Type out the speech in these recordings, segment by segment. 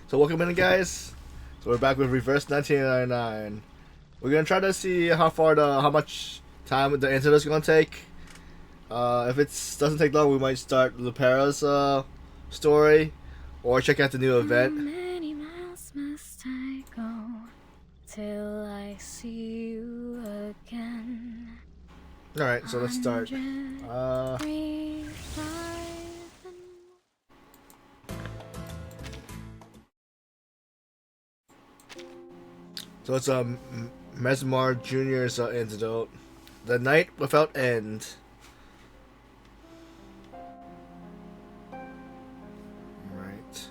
So welcome in, guys. So we're back with Reverse 1999. We're gonna try to see how much time the internet is gonna take. If it doesn't take long, we might start Lupera's story, or check out the new event. How many miles must I go till I see you again? All right, so let's start. So it's Mesmer Jr.'s antidote. The night without end. Right.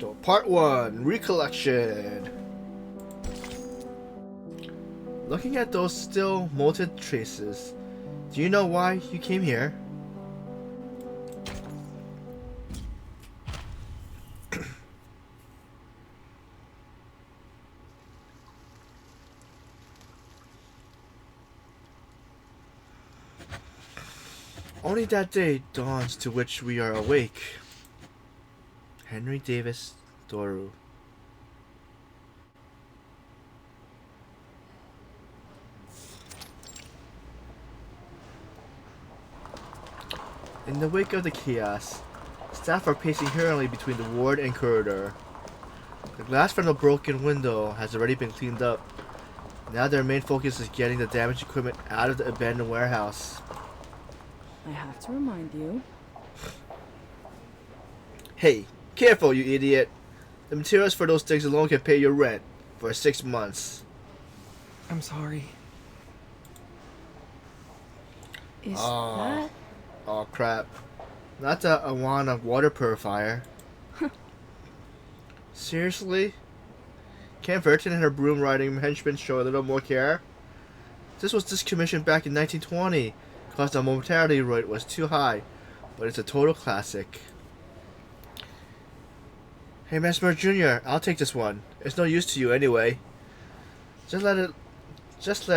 So part 1, recollection. Looking at those still molted traces, do you know why you came here? Only that day dawns to which we are awake. Henry Davis Thoreau. In the wake of the chaos, staff are pacing hurriedly between the ward and corridor. The glass from the broken window has already been cleaned up. Now their main focus is getting the damaged equipment out of the abandoned warehouse. I have to remind you. Hey, careful, you idiot. The materials for those things alone can pay your rent for 6 months. I'm sorry. Is that? Oh crap. Not the Awana water purifier. Seriously? Can't Verton and her broom riding henchmen show a little more care? This was discommissioned back in 1920, because the mortality rate was too high, but it's a total classic. Hey Mesmer Jr., I'll take this one. It's no use to you anyway. Just let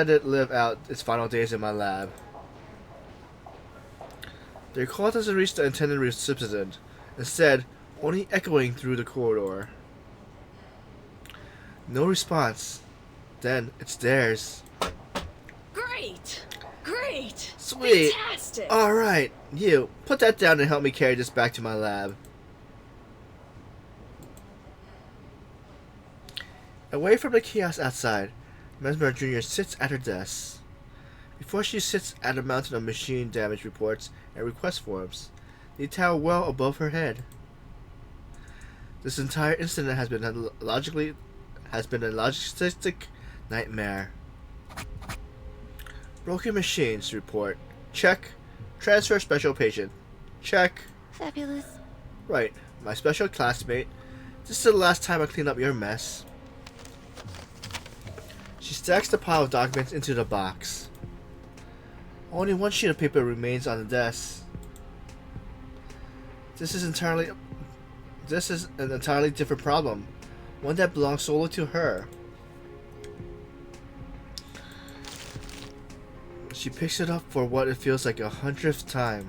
it live out its final days in my lab. The call doesn't reach the intended recipient, instead, only echoing through the corridor. No response. Then it's theirs. Great! Great! Sweet! Fantastic! Alright, you, put that down and help me carry this back to my lab. Away from the chaos outside, Mesmer Jr. sits at her desk. Before she sits at a mountain of machine damage reports and request forms, they tower well above her head. This entire incident has been a logistic nightmare. Broken machines report. Check. Transfer special patient. Check. Fabulous. Right, my special classmate. This is the last time I clean up your mess. She stacks the pile of documents into the box. Only one sheet of paper remains on the desk. This is an entirely different problem. One that belongs solely to her. She picks it up for what it feels like 100th time.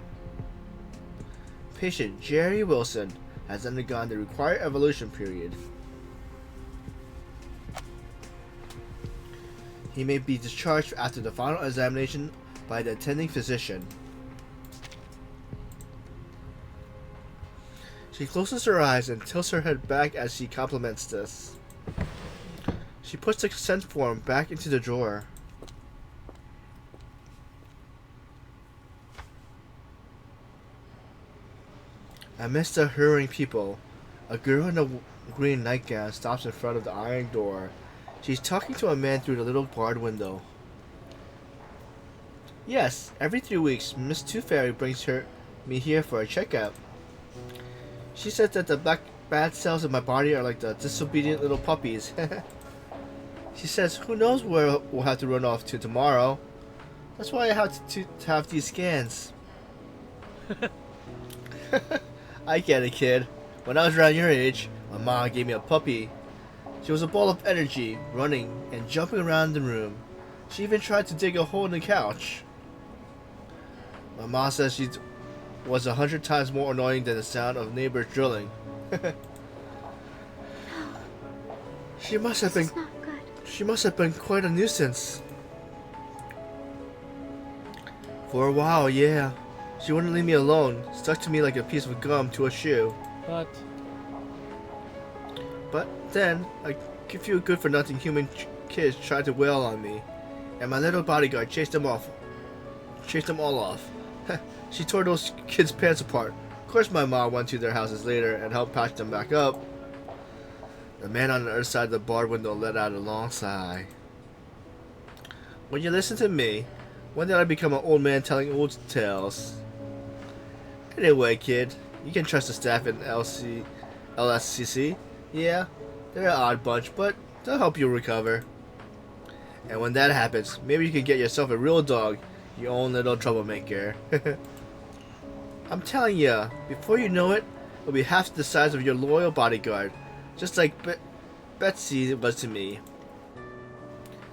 Patient Jerry Wilson has undergone the required evolution period. He may be discharged after the final examination by the attending physician. She closes her eyes and tilts her head back as she compliments this. She puts the consent form back into the drawer. Amidst the hurrying people, a girl in a green nightgown stops in front of the iron door. She's talking to a man through the little barred window. Yes, every 3 weeks, Miss Tooth Fairy brings me here for a checkup. She says that the bad cells in my body are like the disobedient little puppies. She says, who knows where we'll have to run off to tomorrow. That's why I have to have these scans. I get it, kid. When I was around your age, my mom gave me a puppy. She was a ball of energy, running and jumping around the room. She even tried to dig a hole in the couch. My mom says she was 100 times more annoying than the sound of neighbors drilling. She must have This been is not good. She must have been quite a nuisance. For a while, yeah. She wouldn't leave me alone, stuck to me like a piece of gum to a shoe. But then, a few good-for-nothing human kids tried to wail on me, and my little bodyguard chased them all off. She tore those kids' pants apart. Of course my mom went to their houses later and helped patch them back up. The man on the other side of the bar window let out a long sigh. When you listen to me, when did I become an old man telling old tales? Anyway, kid, you can trust the staff in LSCC. Yeah, they're an odd bunch, but they'll help you recover. And when that happens, maybe you can get yourself a real dog, your own little troublemaker. I'm telling ya, before you know it, it'll be half the size of your loyal bodyguard, just like Betsy was to me.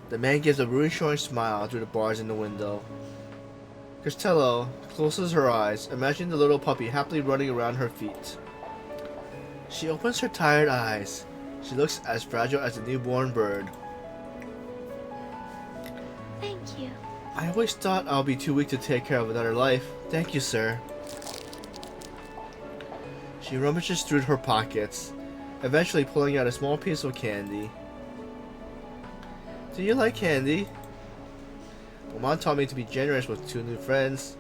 The man gives a reassuring smile through the bars in the window. Costello closes her eyes, imagining the little puppy happily running around her feet. She opens her tired eyes. She looks as fragile as a newborn bird. Thank you. I always thought I'll be too weak to take care of another life. Thank you, sir. She rummages through her pockets, eventually pulling out a small piece of candy. Do you like candy? Well, Mom taught me to be generous with 2 new friends,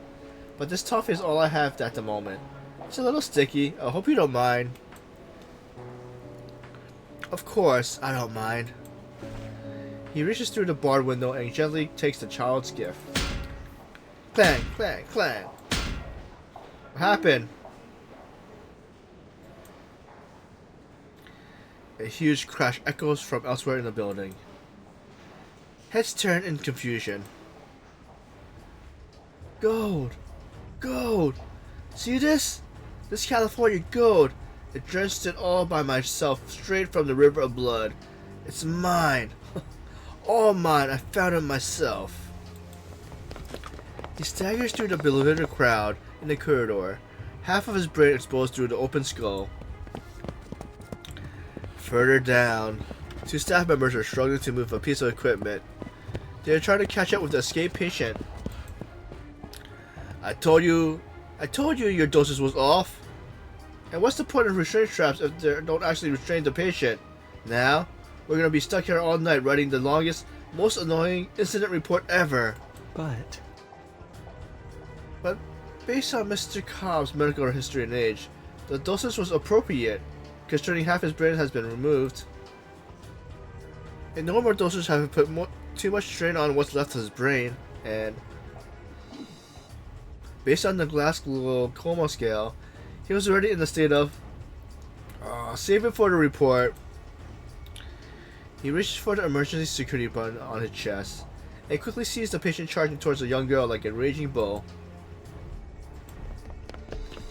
but this toffee is all I have at the moment. It's a little sticky. I hope you don't mind. Of course, I don't mind. He reaches through the barred window and gently takes the child's gift. Clang, clang, clang. What happened? A huge crash echoes from elsewhere in the building. Heads turn in confusion. Gold! Gold! See this? This California gold! I drenched it all by myself, straight from the river of blood. It's mine! All mine! I found it myself! He staggers through the bewildered crowd in the corridor, half of his brain exposed through the open skull. Further down, 2 staff members are struggling to move a piece of equipment. They are trying to catch up with the escaped patient. I told you your dosage was off. And what's the point of restraint straps if they don't actually restrain the patient? Now, we're gonna be stuck here all night writing the longest, most annoying incident report ever. But based on Mr. Cobb's medical history and age, the dosage was appropriate, considering half his brain has been removed. And no more dosage have put too much strain on what's left of his brain, and based on the Glasgow coma scale, he was already in the state of save it for the report. He reaches for the emergency security button on his chest and quickly sees the patient charging towards the young girl like a raging bull.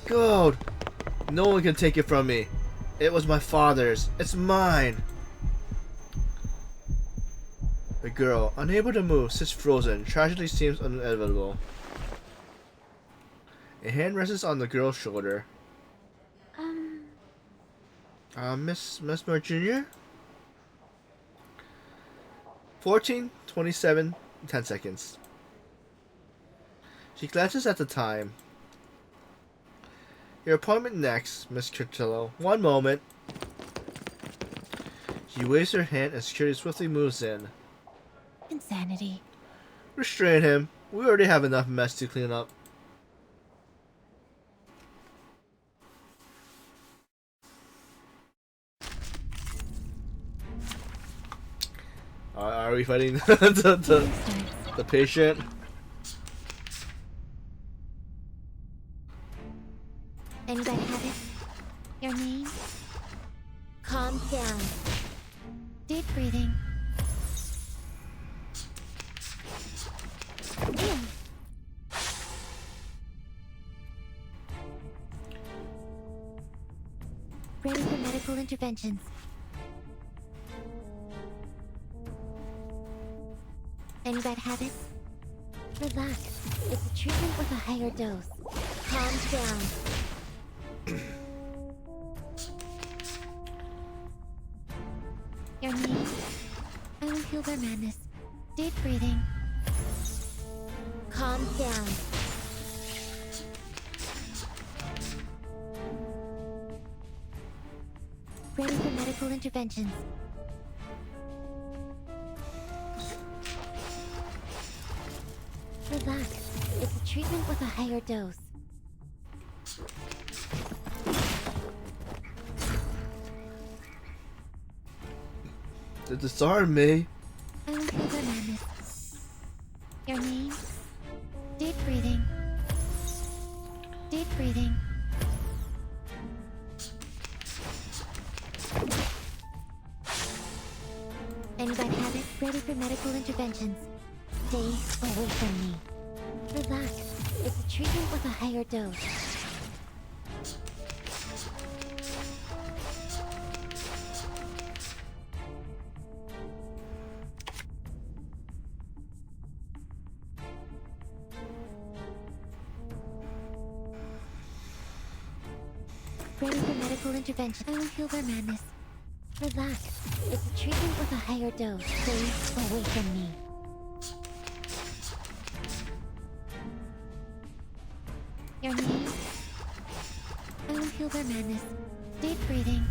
Gold! No one can take it from me. It was my father's. It's mine. The girl, unable to move, sits frozen. Tragedy seems inevitable. A hand rests on the girl's shoulder. Miss Mesmer Jr.? 14:27, 10 seconds. She glances at the time. Your appointment next, Miss Curtillo. One moment. She waves her hand and security swiftly moves in. Insanity. Restrain him. We already have enough mess to clean up. Are we fighting the patient? Anybody have it? Your name? Calm down. Deep breathing. In. Ready for medical interventions. Anybody have it? Relax. It's a treatment with a higher dose. Calm down. Your name? I will heal their madness. Deep breathing. Calm down. Ready for medical interventions. Relax. It's a treatment with a higher dose. Disarm me. I will heal their madness. Your name? Deep breathing. Deep breathing. Anybody have it? Ready for medical interventions. Stay away from me. Relax. It's a treatment with a higher dose. Ready for medical intervention. I will heal their madness. Relax. It's a treatment with a higher dose. Stay away from me. Your name? I will heal their madness. Deep breathing.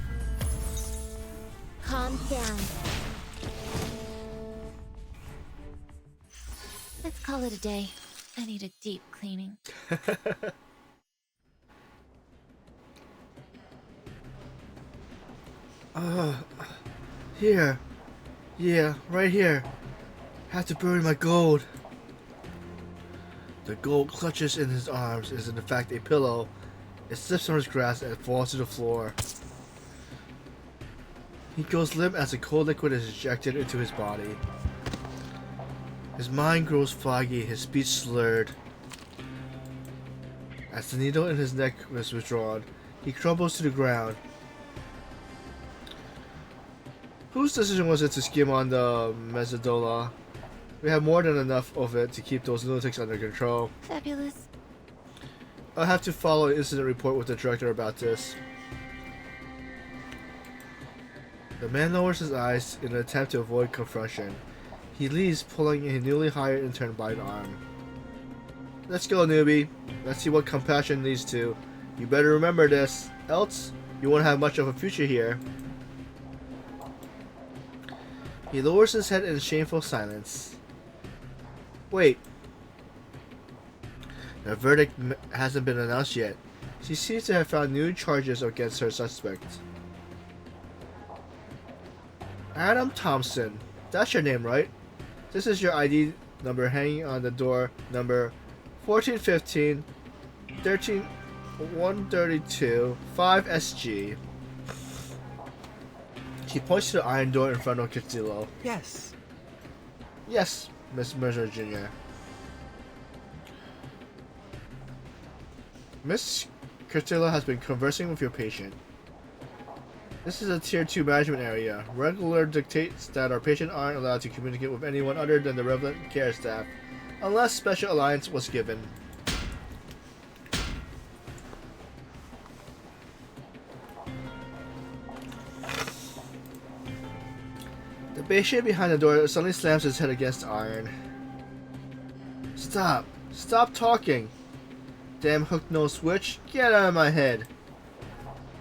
Calm down. Let's call it a day. I need a deep cleaning. Here. Yeah, right here. Have to bury my gold. The gold clutches in his arms is in fact a pillow. It slips on his grasp and falls to the floor. He goes limp as the cold liquid is ejected into his body. His mind grows foggy, his speech slurred. As the needle in his neck was withdrawn, he crumbles to the ground. Whose decision was it to skim on the mesodola? We have more than enough of it to keep those lunatics under control. Fabulous. I'll have to follow an incident report with the director about this. The man lowers his eyes in an attempt to avoid confrontation. He leaves, pulling a newly hired intern by the arm. Let's go, newbie. Let's see what compassion leads to. You better remember this, else you won't have much of a future here. He lowers his head in shameful silence. Wait. The verdict hasn't been announced yet. She seems to have found new charges against her suspect. Adam Thompson. That's your name, right? This is your ID number hanging on the door, number 1415 13132 5SG. She points to the iron door in front of Castillo. Yes. Yes, Miss Mesmer Jr. Miss Castillo has been conversing with your patient. This is a Tier 2 management area. Regular dictates that our patient aren't allowed to communicate with anyone other than the relevant care staff, unless special alliance was given. The patient behind the door suddenly slams his head against the iron. Stop! Stop talking! Damn hook-nosed witch, get out of my head!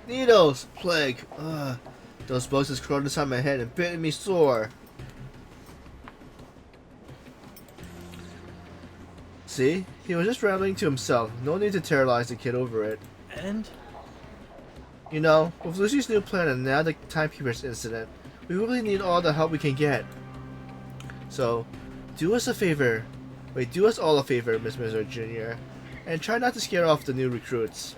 Needles! Plague! Ugh. Those bugs just crawled inside my head and bit me sore. See? He was just rambling to himself. No need to terrorize the kid over it. And? You know, with Lucy's new plan and now the timekeeper's incident, we really need all the help we can get. So, do us a favor. Wait, do us all a favor, Miss Mesmer Jr. And try not to scare off the new recruits.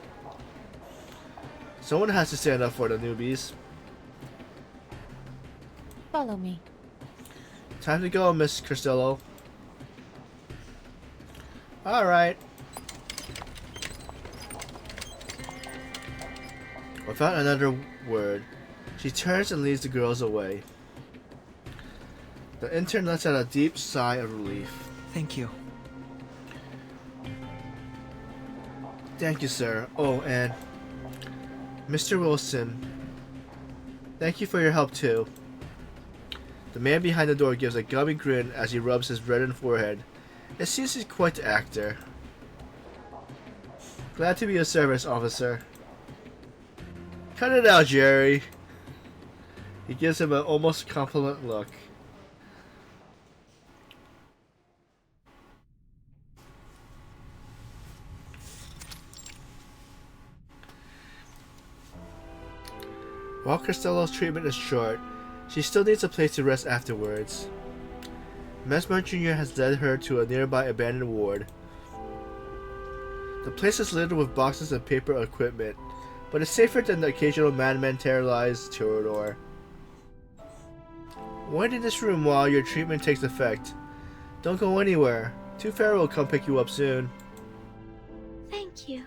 Someone has to stand up for the newbies. Follow me. Time to go, Miss Costello. Alright. Without another word, she turns and leads the girls away. The intern lets out a deep sigh of relief. Thank you. Thank you, sir. Oh, and Mr. Wilson, thank you for your help too. The man behind the door gives a gummy grin as he rubs his reddened forehead. It seems he's quite the actor. Glad to be of service, officer. Cut it out, Jerry. He gives him an almost confident look. While Costello's treatment is short, she still needs a place to rest afterwards. Mesmer Jr. has led her to a nearby abandoned ward. The place is littered with boxes and paper equipment, but it's safer than the occasional madman terrorized corridor. Wait in this room while your treatment takes effect. Don't go anywhere. Two Pharaoh will come pick you up soon. Thank you.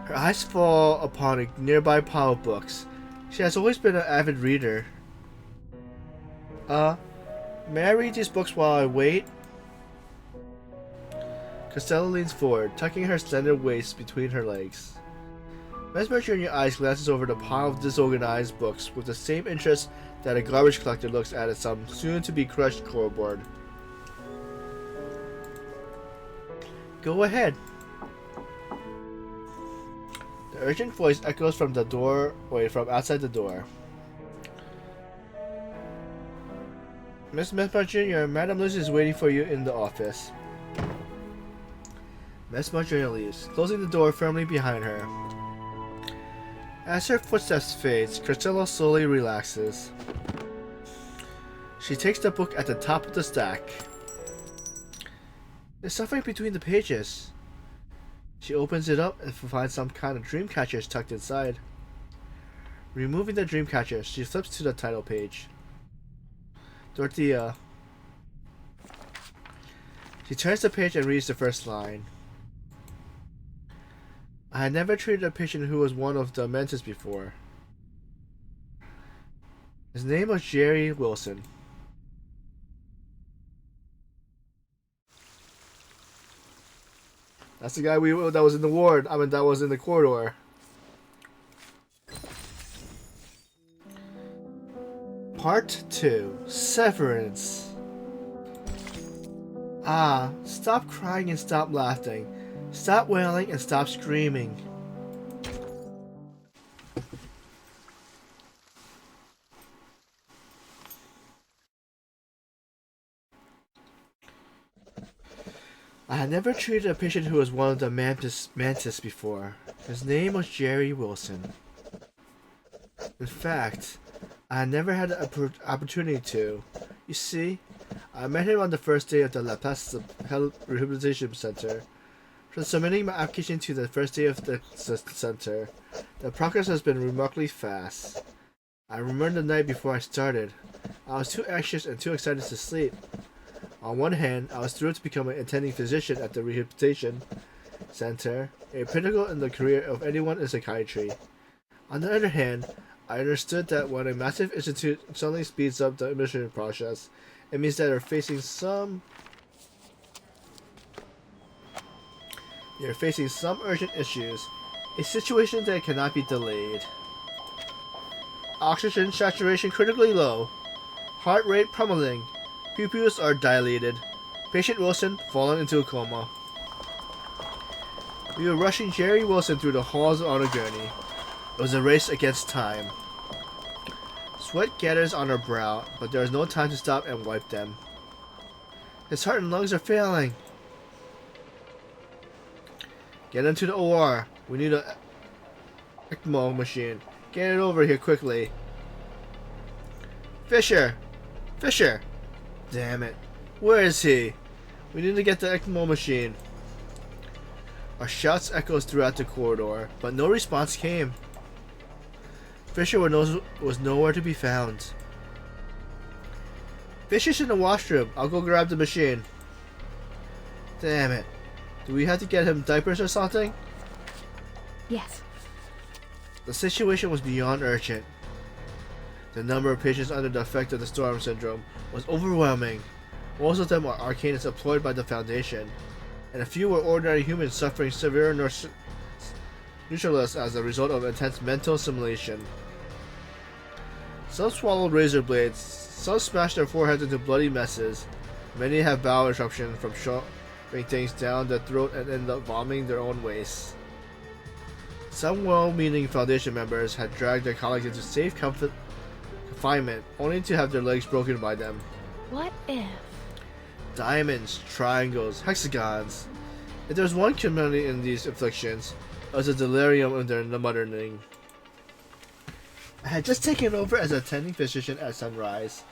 Her eyes fall upon a nearby pile of books. She has always been an avid reader. May I read these books while I wait? Costello leans forward, tucking her slender waist between her legs. Mesmer Jr.'s eyes glances over the pile of disorganized books with the same interest that a garbage collector looks at some soon-to-be-crushed scoreboard. Go ahead. The urgent voice echoes from from outside the door. Miss Mesmer Jr., Madame Lucy is waiting for you in the office. Mesmer Jr. leaves, closing the door firmly behind her. As her footsteps fade, Costello slowly relaxes. She takes the book at the top of the stack. There's something between the pages. She opens it up and finds some kind of dream catchers tucked inside. Removing the dream catcher, she flips to the title page. Dorothea. She turns the page and reads the first line. I had never treated a patient who was one of the mentors before. His name was Jerry Wilson. That's the guy that was in the ward. I mean, that was in the corridor. Part 2. Severance. Ah, stop crying and stop laughing. Stop wailing and stop screaming. I had never treated a patient who was one of the mantis before. His name was Jerry Wilson. In fact, I had never had the opportunity to. You see, I met him on the first day of the La Place Health Rehabilitation Center. From submitting my application to the first day of the center, the progress has been remarkably fast. I remember the night before I started. I was too anxious and too excited to sleep. On one hand, I was thrilled to become an attending physician at the rehabilitation center, a pinnacle in the career of anyone in psychiatry. On the other hand, I understood that when a massive institute suddenly speeds up the admission process, it means that they're facing some urgent issues, a situation that cannot be delayed. Oxygen saturation critically low, heart rate pummeling, pupils are dilated, patient Wilson fallen into a coma. We were rushing Jerry Wilson through the halls on a gurney. It was a race against time. Sweat gathers on her brow, but there is no time to stop and wipe them. His heart and lungs are failing. Get into the OR. We need a ECMO machine. Get it over here quickly. Fisher! Fisher! Damn it. Where is he? We need to get the ECMO machine. Our shouts echoed throughout the corridor, but no response came. Fisher was nowhere to be found. Fisher's in the washroom. I'll go grab the machine. Damn it. Do we have to get him diapers or something? Yes. The situation was beyond urgent. The number of patients under the effect of the storm syndrome was overwhelming. Most of them are arcanists employed by the Foundation. and a few were ordinary humans suffering severe neutralness as a result of intense mental simulation. Some swallowed razor blades, some smashed their foreheads into bloody messes, many have bowel eruption from shoving things down the throat and end up vomiting their own waste. Some well-meaning Foundation members had dragged their colleagues into safe confinement, only to have their legs broken by them. What if? Diamonds, triangles, hexagons. If there's one community in these afflictions, it was a delirium in their mothering. I had just taken over as attending physician at sunrise,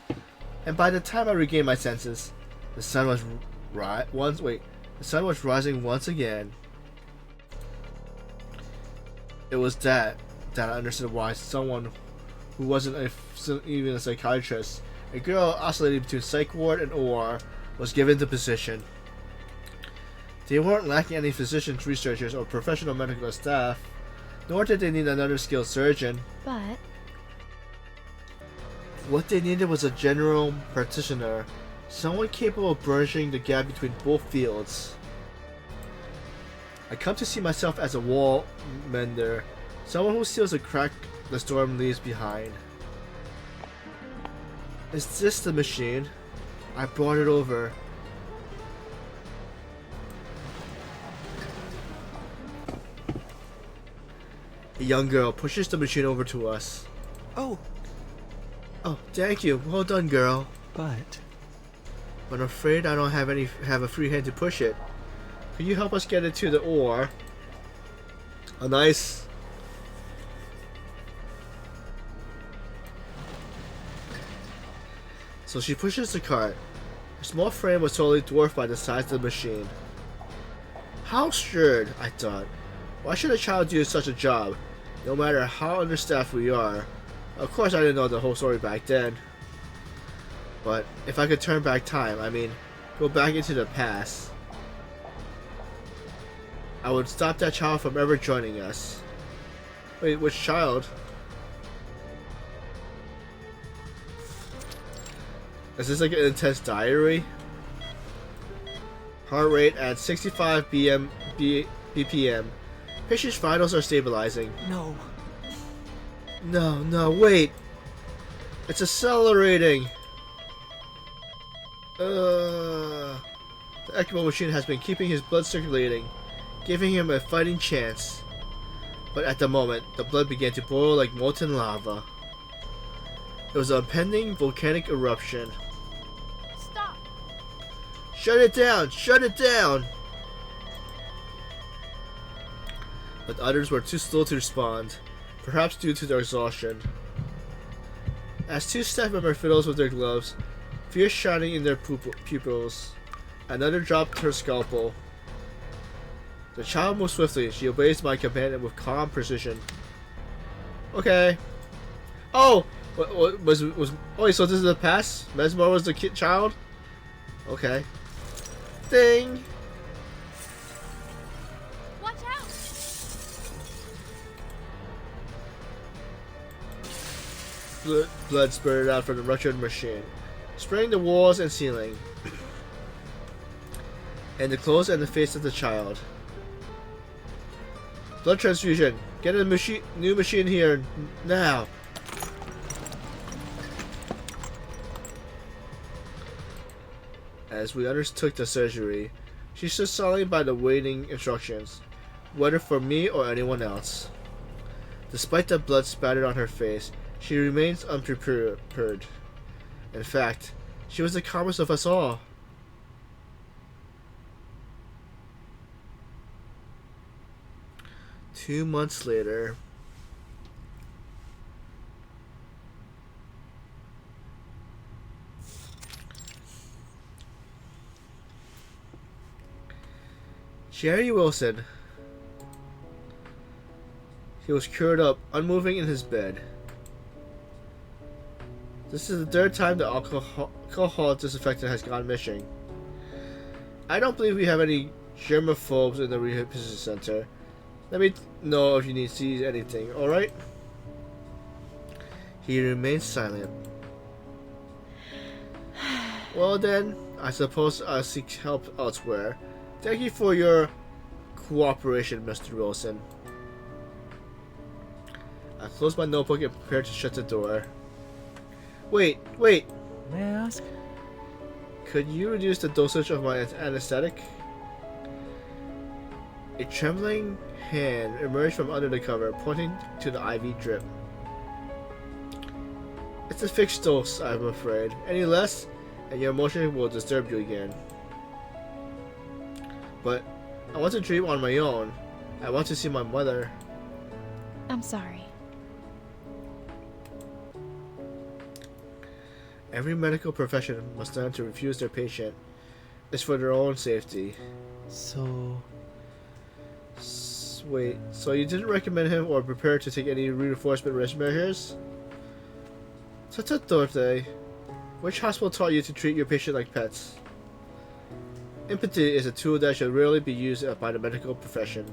and by the time I regained my senses, the sun was rising once again. It was that I understood why someone who wasn't even a psychiatrist, a girl oscillating between psych ward and OR, was given the position. They weren't lacking any physicians, researchers, or professional medical staff, nor did they need another skilled surgeon. But what they needed was a general practitioner, someone capable of bridging the gap between both fields. I come to see myself as a wall mender, someone who seals a crack the storm leaves behind. Is this the machine? I brought it over. A young girl pushes the machine over to us. Oh, Thank you. Well done, girl. but But I'm afraid I don't have a free hand to push it. Could you help us get it to the ore? A nice. So she pushes the cart. Her small frame was totally dwarfed by the size of the machine. How absurd, I thought. Why should a child do such a job, no matter how understaffed we are? Of course I didn't know the whole story back then. But if I could turn back time, I mean, go back into the past, I would stop that child from ever joining us. Wait, which child? Is this like an intense diary? Heart rate at 65 BPM. Patient's vitals are stabilizing. no. No, wait. It's accelerating. The ECMO machine has been keeping his blood circulating, giving him a fighting chance. But at the moment, the blood began to boil like molten lava. It was an impending volcanic eruption. Stop! Shut it down! Shut it down! But others were too slow to respond, perhaps due to their exhaustion. As two staff members fiddles with their gloves, fear shining in their pupils, another dropped her scalpel. The child moved swiftly. She obeys my command with calm precision. Okay. Oh! What was oh, so this is the past? Mesmer was the child? Okay. Ding! Watch out! Blood spurted out from the ruptured machine, spraying the walls and ceiling, and the clothes and the face of the child. Blood transfusion. Get a new machine here now. As we undertook the surgery, she stood silently by the waiting instructions, whether for me or anyone else. Despite the blood spattered on her face, she remains unprepared. In fact, she was the calmest of us all. Two months later. Jerry Wilson. He was cured up, unmoving in his bed. This is the third time the alcohol disinfectant has gone missing. I don't believe we have any germaphobes in the rehabilitation center. Let me know if you need to see anything, alright? He remains silent. Well then, I suppose I'll seek help elsewhere. Thank you for your cooperation, Mr. Wilson. I closed my notebook and prepared to shut the door. Wait. May I ask? Could you reduce the dosage of my anesthetic? A trembling hand emerged from under the cover, pointing to the IV drip. It's a fixed dose, I'm afraid. Any less, and your emotion will disturb you again. But I want to dream on my own. I want to see my mother. I'm sorry. Every medical profession must learn to refuse their patient. It's for their own safety. Wait, so you didn't recommend him or prepare to take any reinforcement risk measures? Tut Dorothy. Which hospital taught you to treat your patient like pets? Empathy is a tool that should rarely be used by the medical profession.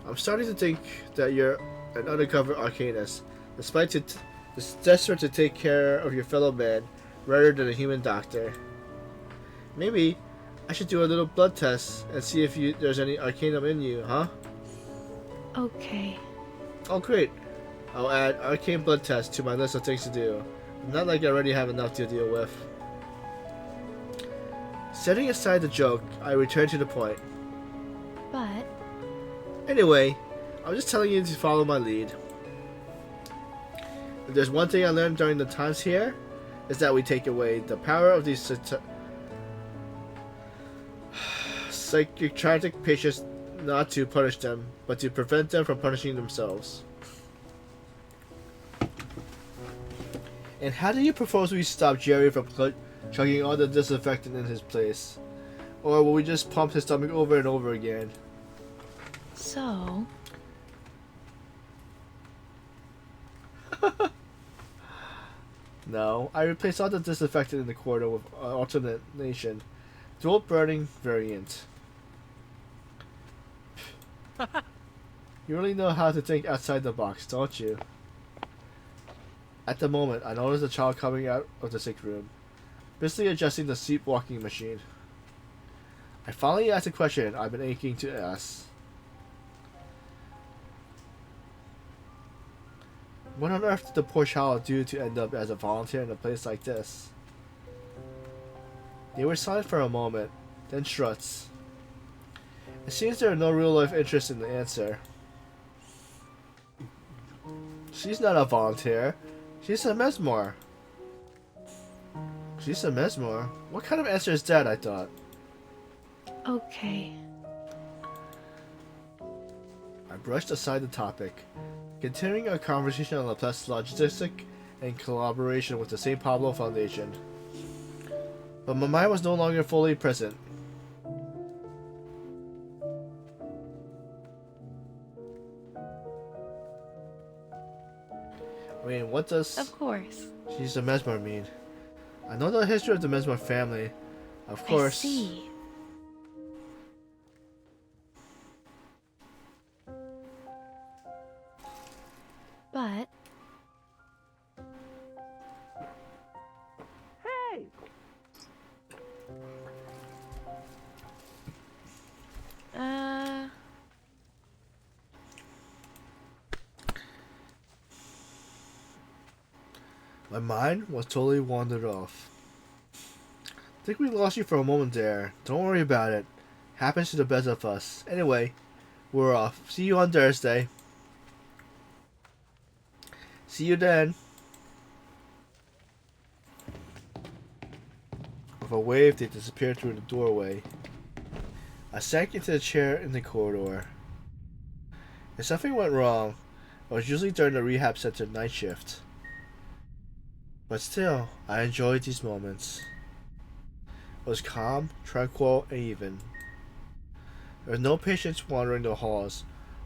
I'm starting to think that you're an undercover arcanist, despite desperate to take care of your fellow man rather than a human doctor. Maybe I should do a little blood test and see if there's any arcanum in you, huh? Okay. Oh great. I'll add arcane blood test to my list of things to do. Not like I already have enough to deal with. Setting aside the joke, I return to the point. But Anyway, I'm just telling you to follow my lead. If there's one thing I learned during the times here, is that we take away the power of these psychiatric patients, not to punish them, but to prevent them from punishing themselves. And how do you propose we stop Jerry from chugging all the disinfectant in his place? Or will we just pump his stomach over and over again? so No, I replaced all the disinfectant in the corridor with alternation. Dual burning variant. You really know how to think outside the box, don't you? At the moment, I noticed a child coming out of the sick room, busily adjusting the sleepwalking machine. I finally asked a question I've been aching to ask. What on earth did the poor child do to end up as a volunteer in a place like this? They were silent for a moment, then struts. It seems there are no real-life interest in the answer. She's not a volunteer. She's a Mesmer. She's a Mesmer? What kind of answer is that, I thought? okay. I brushed aside the topic, continuing our conversation on Laplace logistic and collaboration with the St. Pablo Foundation. But my mind was no longer fully present. I mean, what does Of course. she's a Mesmer mean? I know the history of the Mesmer family. Of course. I see. But My mind was totally wandered off. Think we lost you for a moment there. Don't worry about it. Happens to the best of us. Anyway, we're off. See you on Thursday. See you then. With a wave, they disappeared through the doorway. I sank into the chair in the corridor. If something went wrong, it was usually during the rehab center night shift. But still, I enjoyed these moments. It was calm, tranquil, and even. There were no patients wandering the halls,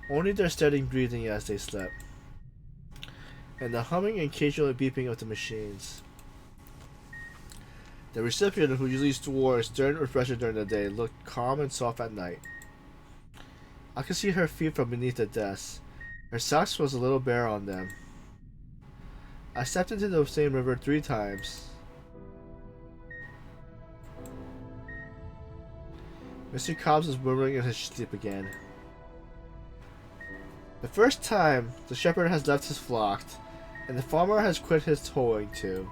only their steady breathing as they slept, and the humming and occasional beeping of the machines. The recipient, who usually wore a stern expression during the day, looked calm and soft at night. I could see her feet from beneath the desk. Her socks was a little bare on them. I stepped into the same river 3 times. Mr. Cobbs was murmuring in his sleep again. The first time, the shepherd has left his flock, and the farmer has quit his towing too.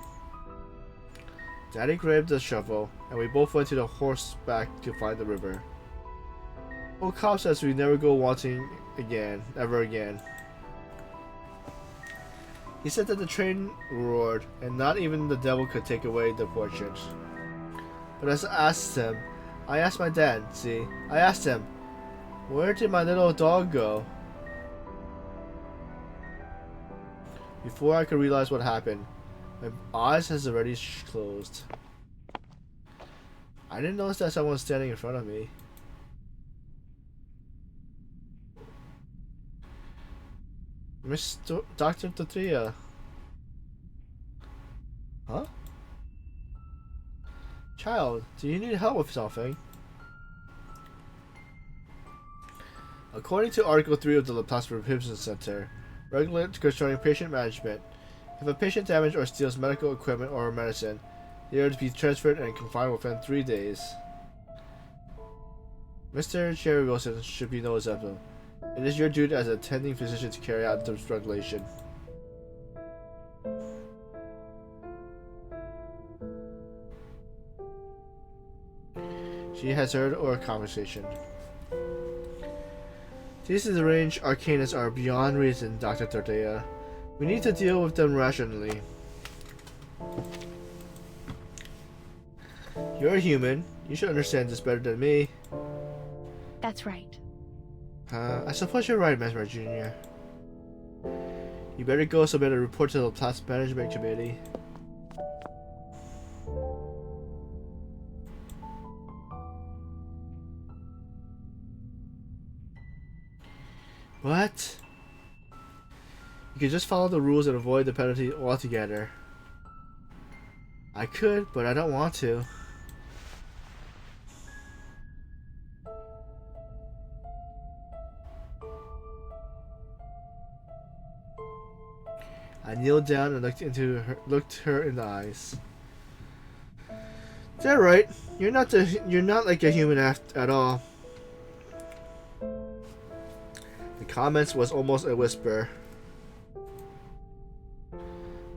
Daddy grabbed the shovel, and we both went to the horseback to find the river. Old Cobb says we never go wanting again, ever again. He said that the train roared, and not even the devil could take away the fortunes. But as I asked my dad, I asked him, where did my little dog go? Before I could realize what happened, my eyes has already closed. I didn't notice that someone was standing in front of me. Dr. Tatria. Huh? Child, do you need help with something? According to Article 3 of the Laplace Prohibition Center, regulations concerning patient management, if a patient damages or steals medical equipment or medicine, they are to be transferred and confined within 3 days. Mr. Jerry Wilson should be no exception. It is your duty as an attending physician to carry out this regulation. She has heard our conversation. These deranged arcanists are beyond reason, Dr. Tortilla. We need to deal with them rationally. You're a human. You should understand this better than me. That's right. I suppose you're right, Mesmer Jr. You better go submit a report to the Laplace Management Committee. What? You could just follow the rules and avoid the penalty altogether. I could, but I don't want to. I kneeled down and looked her in the eyes. Is that right? You're not like a human at all. The comments was almost a whisper.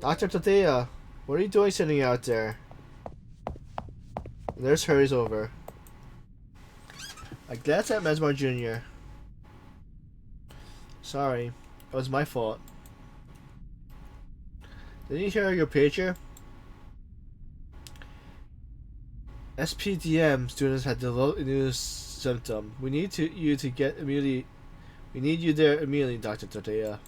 Dr. Tatea, what are you doing sitting out there? The nurse hurries over. I glanced at Mesmer Jr. Sorry, it was my fault. Didn't you hear your pager? SPDM students had developed a new symptom. We need you there immediately, Dr. Tatea.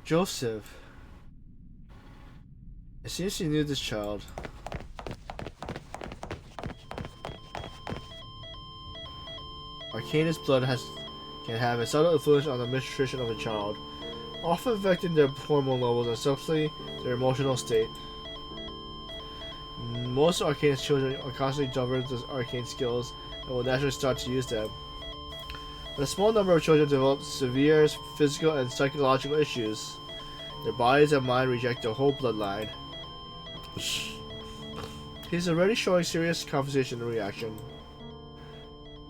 Joseph. It seems she knew this child. Arcanist blood can have a subtle influence on the nutrition of a child, often affecting their hormone levels and subtly their emotional state. Most Arcanist children are constantly developing these arcane skills and will naturally start to use them. But a small number of children develop severe physical and psychological issues. Their bodies and mind reject the whole bloodline. He's already showing serious conversation and reaction.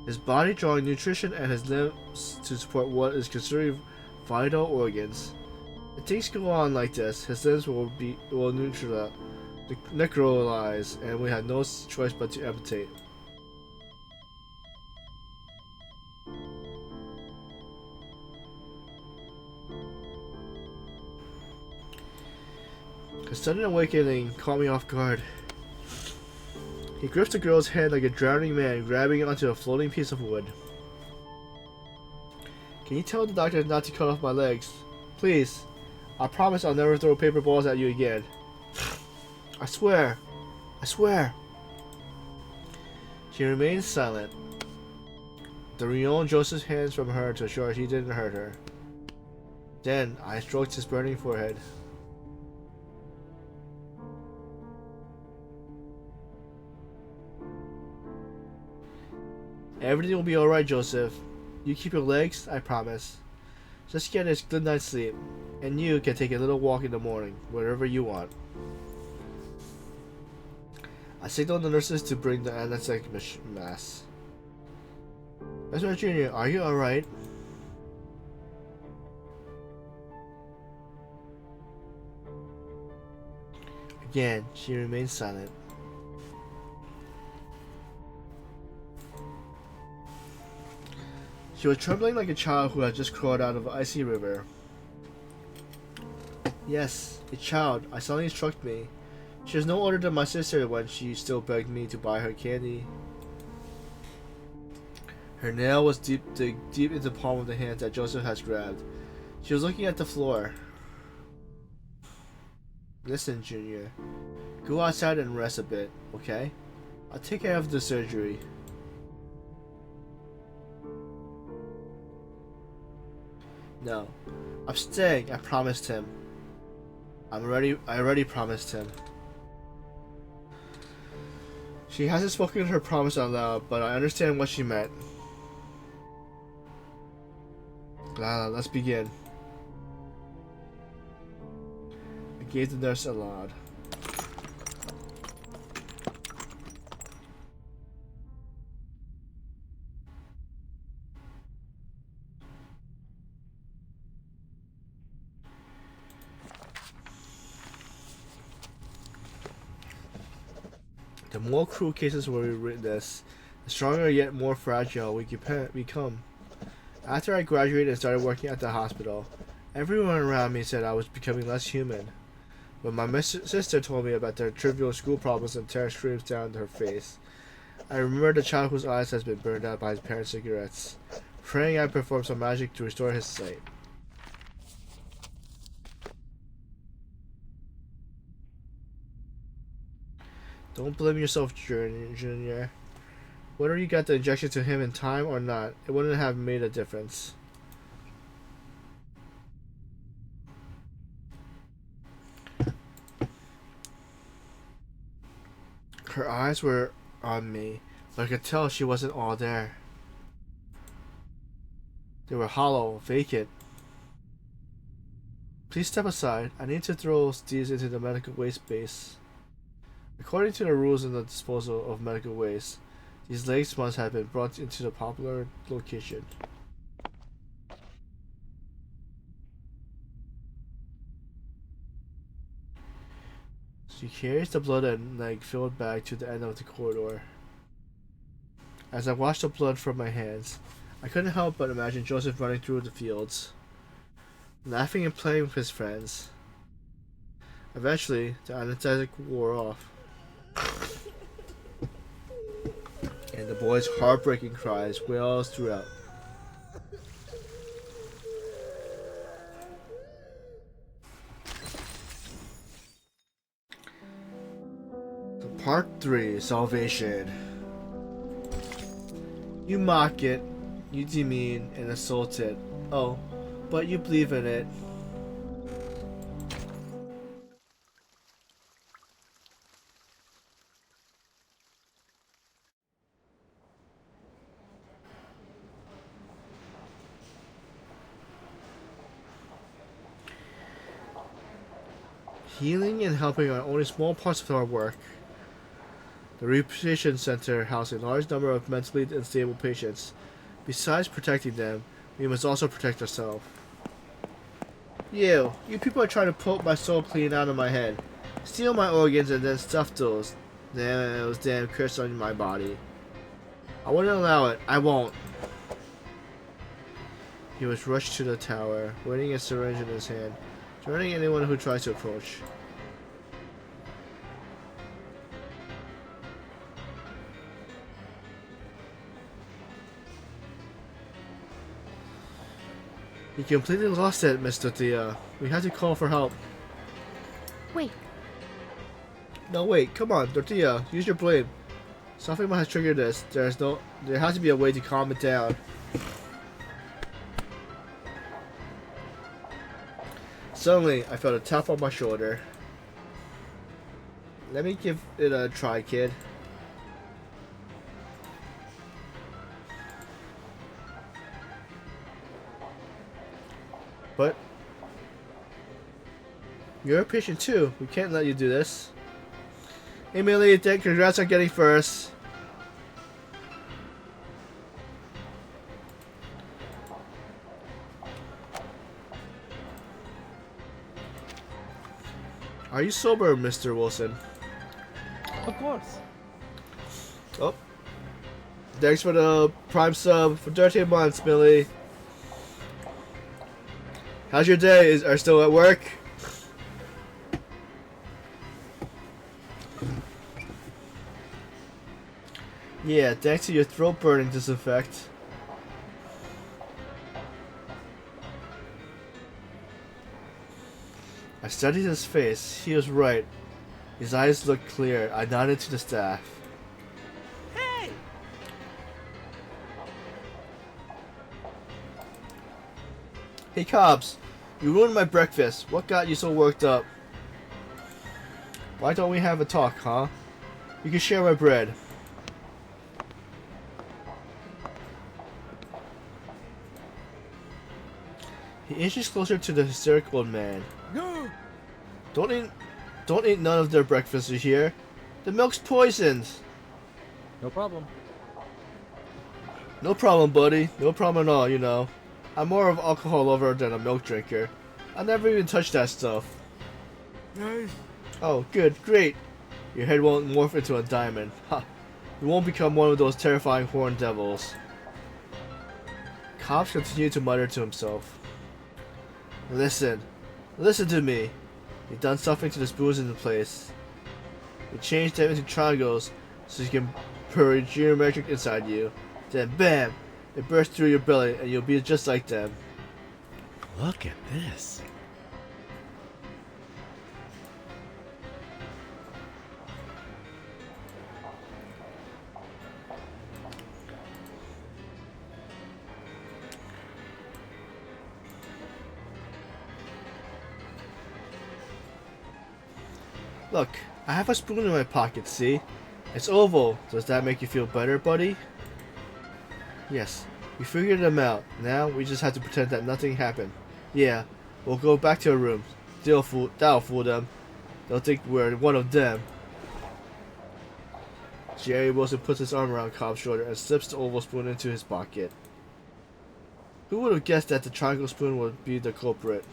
His body drawing nutrition and his limbs to support what is considered vital organs. If things go on like this, his limbs will necrolyze, and we have no choice but to amputate. His sudden awakening caught me off guard. He gripped the girl's hand like a drowning man grabbing onto a floating piece of wood. Can you tell the doctor not to cut off my legs? Please. I promise I'll never throw paper balls at you again. I swear. I swear. She remained silent. The Rion Joseph's hands from her to assure he didn't hurt her. Then I stroked his burning forehead. Everything will be alright, Joseph. You keep your legs, I promise. Just get a good night's sleep, and you can take a little walk in the morning, wherever you want. I signaled the nurses to bring the anesthetic mask. Mesmer Jr., are you alright? Again, she remained silent. She was trembling like a child who had just crawled out of an icy river. Yes, a child. I suddenly struck me. She was no older than my sister when she still begged me to buy her candy. Her nail was deep into the palm of the hand that Joseph had grabbed. She was looking at the floor. Listen, Junior. Go outside and rest a bit, okay? I'll take care of the surgery. No. I'm staying, I promised him. I already promised him. She hasn't spoken her promise out loud, but I understand what she meant. Let's begin. I gave the nurse a nod. The more cruel cases we witness, the stronger yet more fragile we become. After I graduated and started working at the hospital, everyone around me said I was becoming less human. When my sister told me about their trivial school problems and tear streams down her face, I remembered the child whose eyes has been burned out by his parents' cigarettes, praying I perform some magic to restore his sight. Don't blame yourself, Junior. Whether you got the injection to him in time or not, it wouldn't have made a difference. Her eyes were on me, but I could tell she wasn't all there. They were hollow, vacant. Please step aside. I need to throw these into the medical waste base. According to the rules in the disposal of medical waste, these legs must have been brought into the popular location. She carries the blood and leg-filled bag to the end of the corridor. As I washed the blood from my hands, I couldn't help but imagine Joseph running through the fields, laughing and playing with his friends. Eventually, the anesthetic wore off, and the boy's heartbreaking cries wails throughout. Part 3, Salvation. You mock it, you demean and insult it. Oh, but you believe in it. Healing and helping are only small parts of our work. The Rehabilitation Center houses a large number of mentally unstable patients. Besides protecting them, we must also protect ourselves. You people are trying to poke my soul clean out of my head, steal my organs and then stuff those damn curses on my body. I wouldn't allow it. I won't. He was rushed to the tower, waving a syringe in his hand, threatening anyone who tries to approach. You completely lost it, Mr. Thea. We had to call for help. Wait, No, wait, come on, Dorothea, use your blade. Something might have triggered this. There has to be a way to calm it down. Suddenly, I felt a tap on my shoulder. Let me give it a try, kid. But you're a patient too. We can't let you do this. Hey Millie, congrats on getting first. Are you sober, Mr. Wilson? Of course. Oh. Thanks for the Prime sub for 13 months, Millie. How's your day? Are you still at work? Yeah, thanks to your throat burning disinfect. I studied his face. He was right. His eyes looked clear. I nodded to the staff. Hey! Hey Cobbs, you ruined my breakfast. What got you so worked up? Why don't we have a talk, huh? You can share my bread. He inches closer to the hysterical old man. No! Don't eat none of their breakfast, you hear? The milk's poisoned. No problem. No problem, buddy. No problem at all, you know. I'm more of an alcohol lover than a milk drinker. I never even touch that stuff. Nice. Oh, good, great. Your head won't morph into a diamond. Ha! You won't become one of those terrifying horned devils. Cobbs continued to mutter to himself. Listen to me. You've done something to the spoons in the place. You changed them into triangles so you can put geometric inside you. Then BAM! It bursts through your belly and you'll be just like them. Look at this. Look, I have a spoon in my pocket, see? It's oval. Does that make you feel better, buddy? Yes, we figured them out. Now we just have to pretend that nothing happened. Yeah, we'll go back to our rooms. That'll fool them. They'll think we're one of them. Jerry Wilson puts his arm around Cobb's shoulder and slips the oval spoon into his pocket. Who would have guessed that the triangle spoon would be the culprit?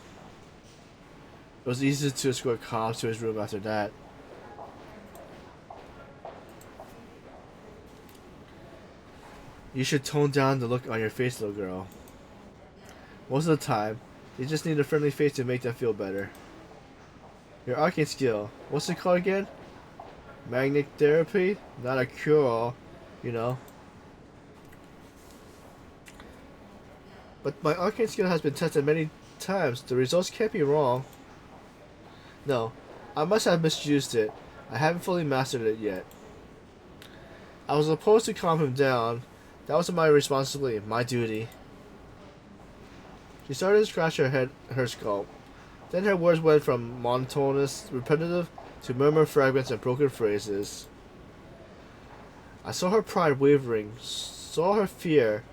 It was easy to escort Cobbs to his room after that. You should tone down the look on your face, little girl. Most of the time, you just need a friendly face to make them feel better. Your arcane skill, what's it called again? Magnetic therapy? Not a cure-all, you know. But my arcane skill has been tested many times. The results can't be wrong. No, I must have misused it. I haven't fully mastered it yet. I was supposed to calm him down. That was my responsibility, my duty. She started to scratch her scalp. Then her words went from monotonous, repetitive, to murmur fragments and broken phrases. I saw her pride wavering, saw her fear.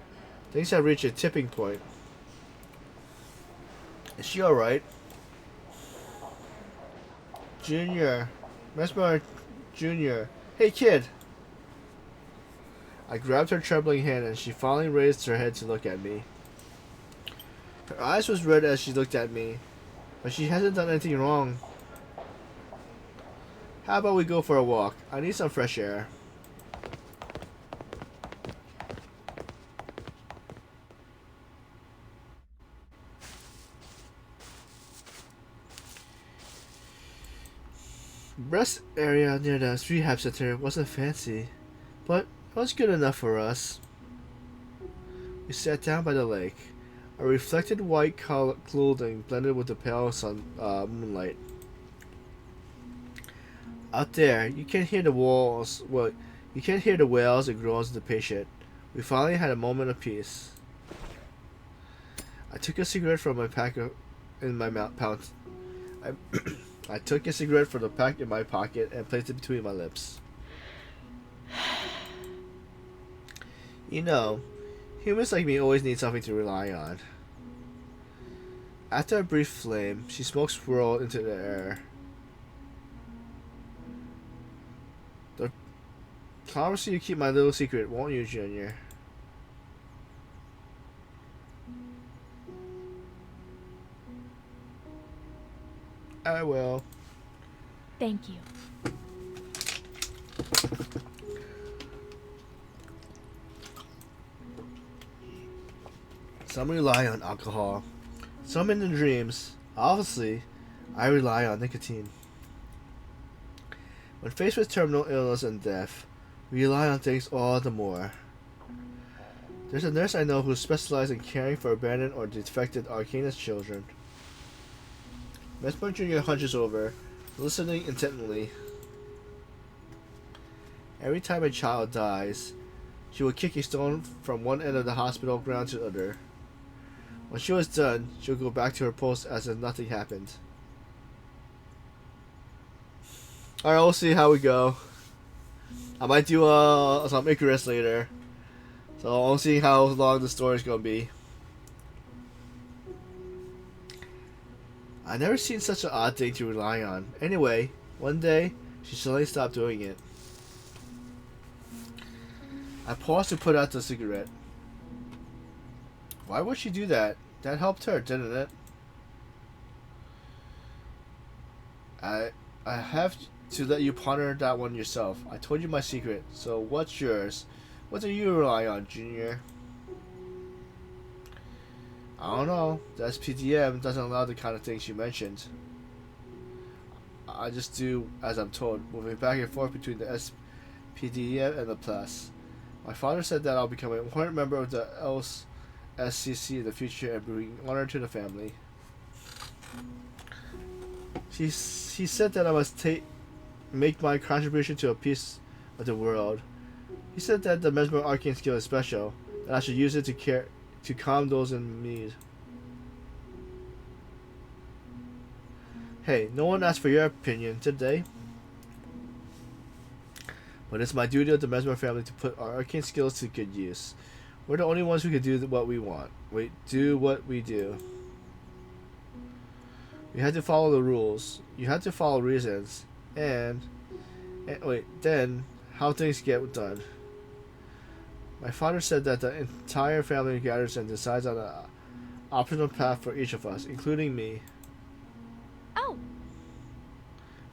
Things had reached a tipping point. Is she alright? Junior. Mesmer Junior. Hey kid! I grabbed her trembling hand and she finally raised her head to look at me. Her eyes was red as she looked at me, but she hasn't done anything wrong. How about we go for a walk? I need some fresh air. Rest area near the rehab center wasn't fancy, but it was good enough for us. We sat down by the lake. A reflected white clothing blended with the pale moonlight. Out there, you can't hear the walls. Well, you can't hear the wails and groans of the patient. We finally had a moment of peace. I took a cigarette from my pack in my pouch. I took a cigarette from the pack in my pocket and placed it between my lips. You know, humans like me always need something to rely on. After a brief flame, she smoke swirled into the air. The promise you keep my little secret, won't you, Junior? I will. Thank you. Some rely on alcohol. Some in their dreams. Obviously, I rely on nicotine. When faced with terminal illness and death, we rely on things all the more. There's a nurse I know who specializes in caring for abandoned or defected Arcanist children. Mesmer Jr. hunches over, listening intently. Every time a child dies, she would kick a stone from one end of the hospital ground to the other. When she was done, she would go back to her post as if nothing happened. Alright, we'll see how we go. I might do some Icarus later. So I'll see how long the story's gonna be. I've never seen such an odd thing to rely on. Anyway, one day, she suddenly stopped doing it. I paused to put out the cigarette. Why would she do that? That helped her, didn't it? I have to let you ponder that one yourself. I told you my secret, so what's yours? What do you rely on, Junior? I don't know. The SPDM doesn't allow the kind of things you mentioned. I just do as I'm told, moving back and forth between the SPDM and the Plus. My father said that I'll become an important member of the SCC in the future and bring honor to the family. He said that I must make my contribution to a piece of the world. He said that the Mesmer arcane skill is special, and I should use it to calm those in need. Hey, no one asked for your opinion, did they? But it's my duty of the Mesmer family to put our arcane skills to good use. We're the only ones who can do what we want. Do what we do. We had to follow the rules. You had to follow reasons. And then how things get done. My father said that the entire family gathers and decides on an optional path for each of us, including me.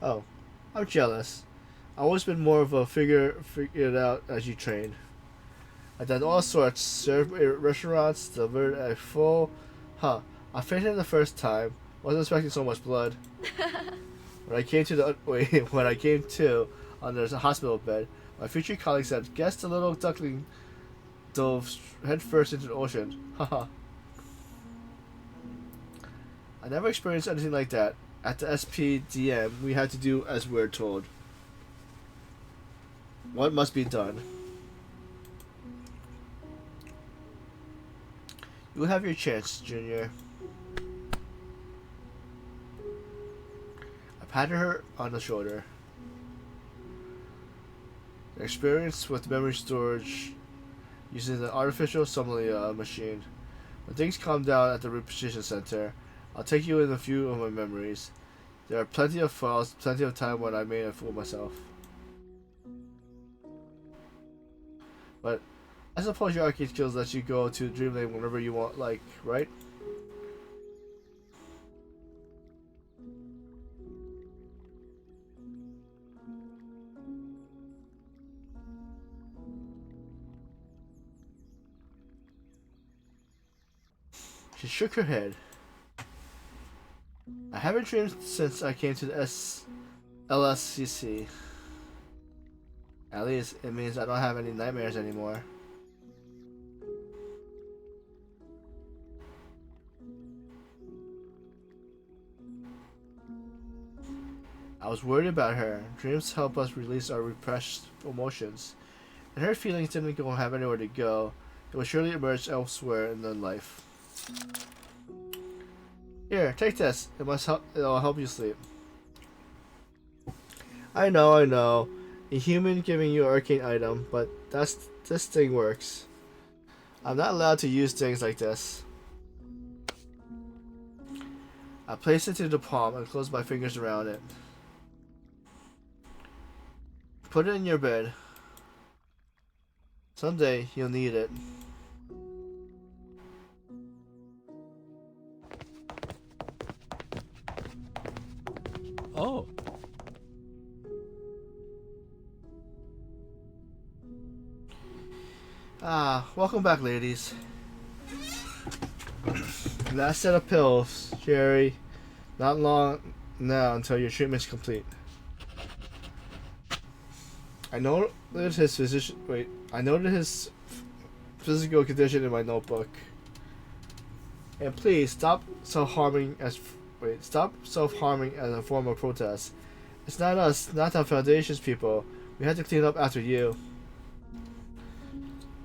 Oh, I'm jealous. I've always been more of a figure it out as you train. I've done all sorts, served at restaurants, delivered a full... I fainted the first time. Wasn't expecting so much blood. When I came to on the hospital bed, my future colleague said, "Guess the little duckling dove head first into the ocean." Haha. I never experienced anything like that. At the SPDM, we had to do as we're told. What must be done? You have your chance, Junior. I patted her on the shoulder. The experience with memory storage using the artificial Somalia machine. When things calm down at the reposition center, I'll take you in a few of my memories. There are plenty of files, plenty of time when I made a fool of myself. But I suppose your arcade skills let you go to Dreamland whenever you want, right? She shook her head. I haven't dreamed since I came to the LSCC. At least it means I don't have any nightmares anymore. I was worried about her. Dreams help us release our repressed emotions. And her feelings didn't have anywhere to go. It will surely emerge elsewhere in the life. Here, take this. It'll help you sleep. I know. A human giving you an arcane item, but this thing works. I'm not allowed to use things like this. I place it to the palm and close my fingers around it. Put it in your bed. Someday you'll need it. Oh. Ah, welcome back, ladies. Last set of pills, Jerry. Not long now until your treatment's complete. I noted his physician. Wait, I noted his physical condition in my notebook. And please stop self-harming as a form of protest. It's not us, not the Foundation's people. We had to clean up after you.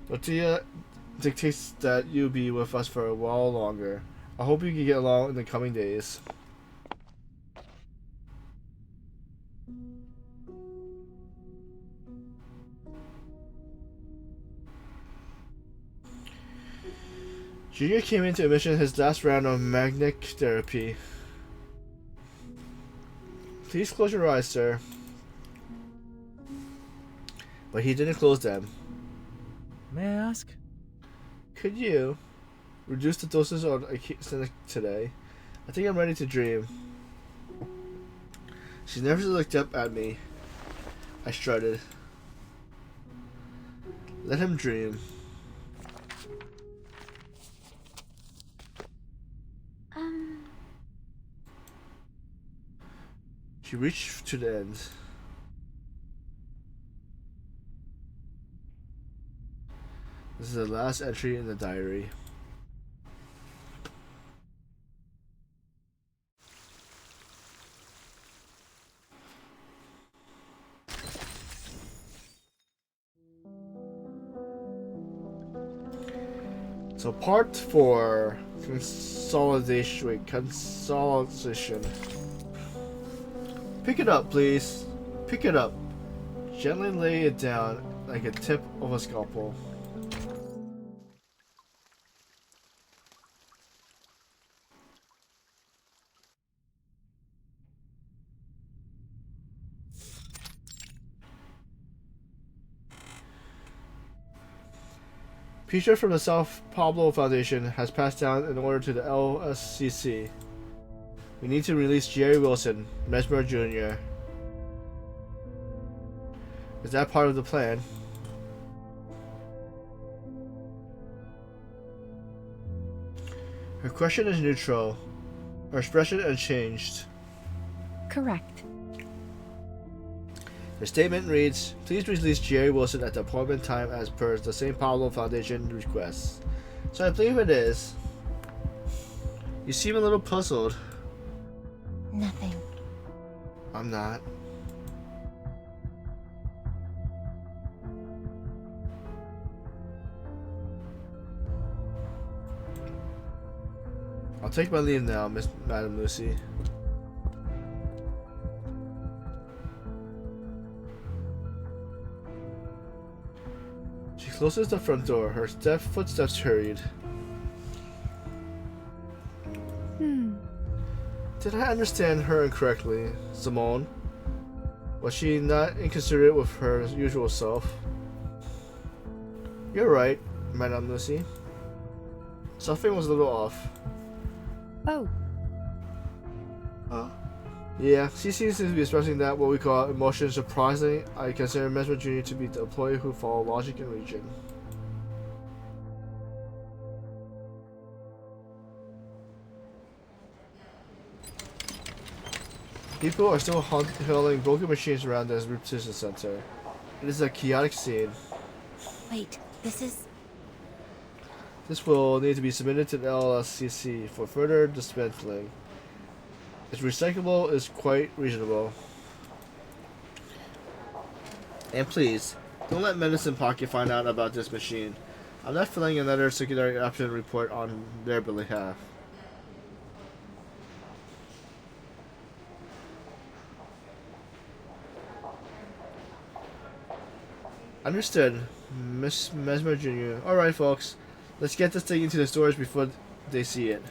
Tortilla dictates that you be with us for a while longer. I hope you can get along in the coming days. Junior came into admission his last round of magnetic therapy. Please close your eyes, sir. But he didn't close them. May I ask? Could you reduce the doses on arsenic today? I think I'm ready to dream. She never looked up at me. I strutted. Let him dream. She reached to the end. This is the last entry in the diary. So part 4, consolidation. Wait, consolidation. Pick it up, please. Pick it up. Gently lay it down like a tip of a scalpel. Peter from the South Pablo Foundation has passed down an order to the LSCC. We need to release Jerry Wilson, Mesmer Jr. Is that part of the plan? Her question is neutral. Her expression unchanged. Correct. Her statement reads, please release Jerry Wilson at the appointment time as per the St. Pablo Foundation request. So I believe it is. You seem a little puzzled. Nothing. I'm not. I'll take my leave now, Madam Lucy. She closes the front door. Her footsteps hurried. Did I understand her incorrectly, Simone? Was she not inconsiderate with her usual self? You're right, Madame Lucy. Something was a little off. Oh. Yeah, she seems to be expressing that what we call emotion. Surprisingly, I consider Mesmer Jr. to be the employee who follow logic and reason. People are still hurling broken machines around this reposition center. It is a chaotic scene. Wait, this is... This will need to be submitted to the LSCC for further dismantling. Its recyclable is quite reasonable. And please, don't let Medicine Pocket find out about this machine. I'm not filling another secondary option report on their behalf. Understood, Miss Mesmer Jr. Alright, folks. Let's get this thing into the storage before they see it.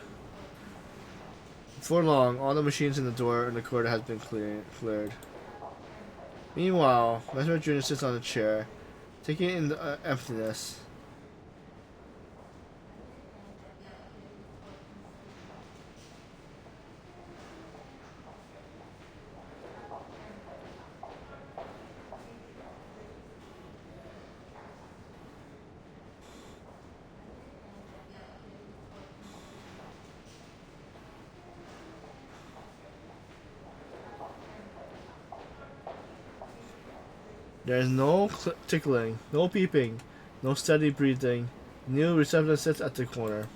Before long, all the machines in the door and the corridor has been cleared. Meanwhile, Mesmer Jr. sits on a chair, taking in the emptiness. There is no tickling, no peeping, no steady breathing. The new receptionist sits at the corner.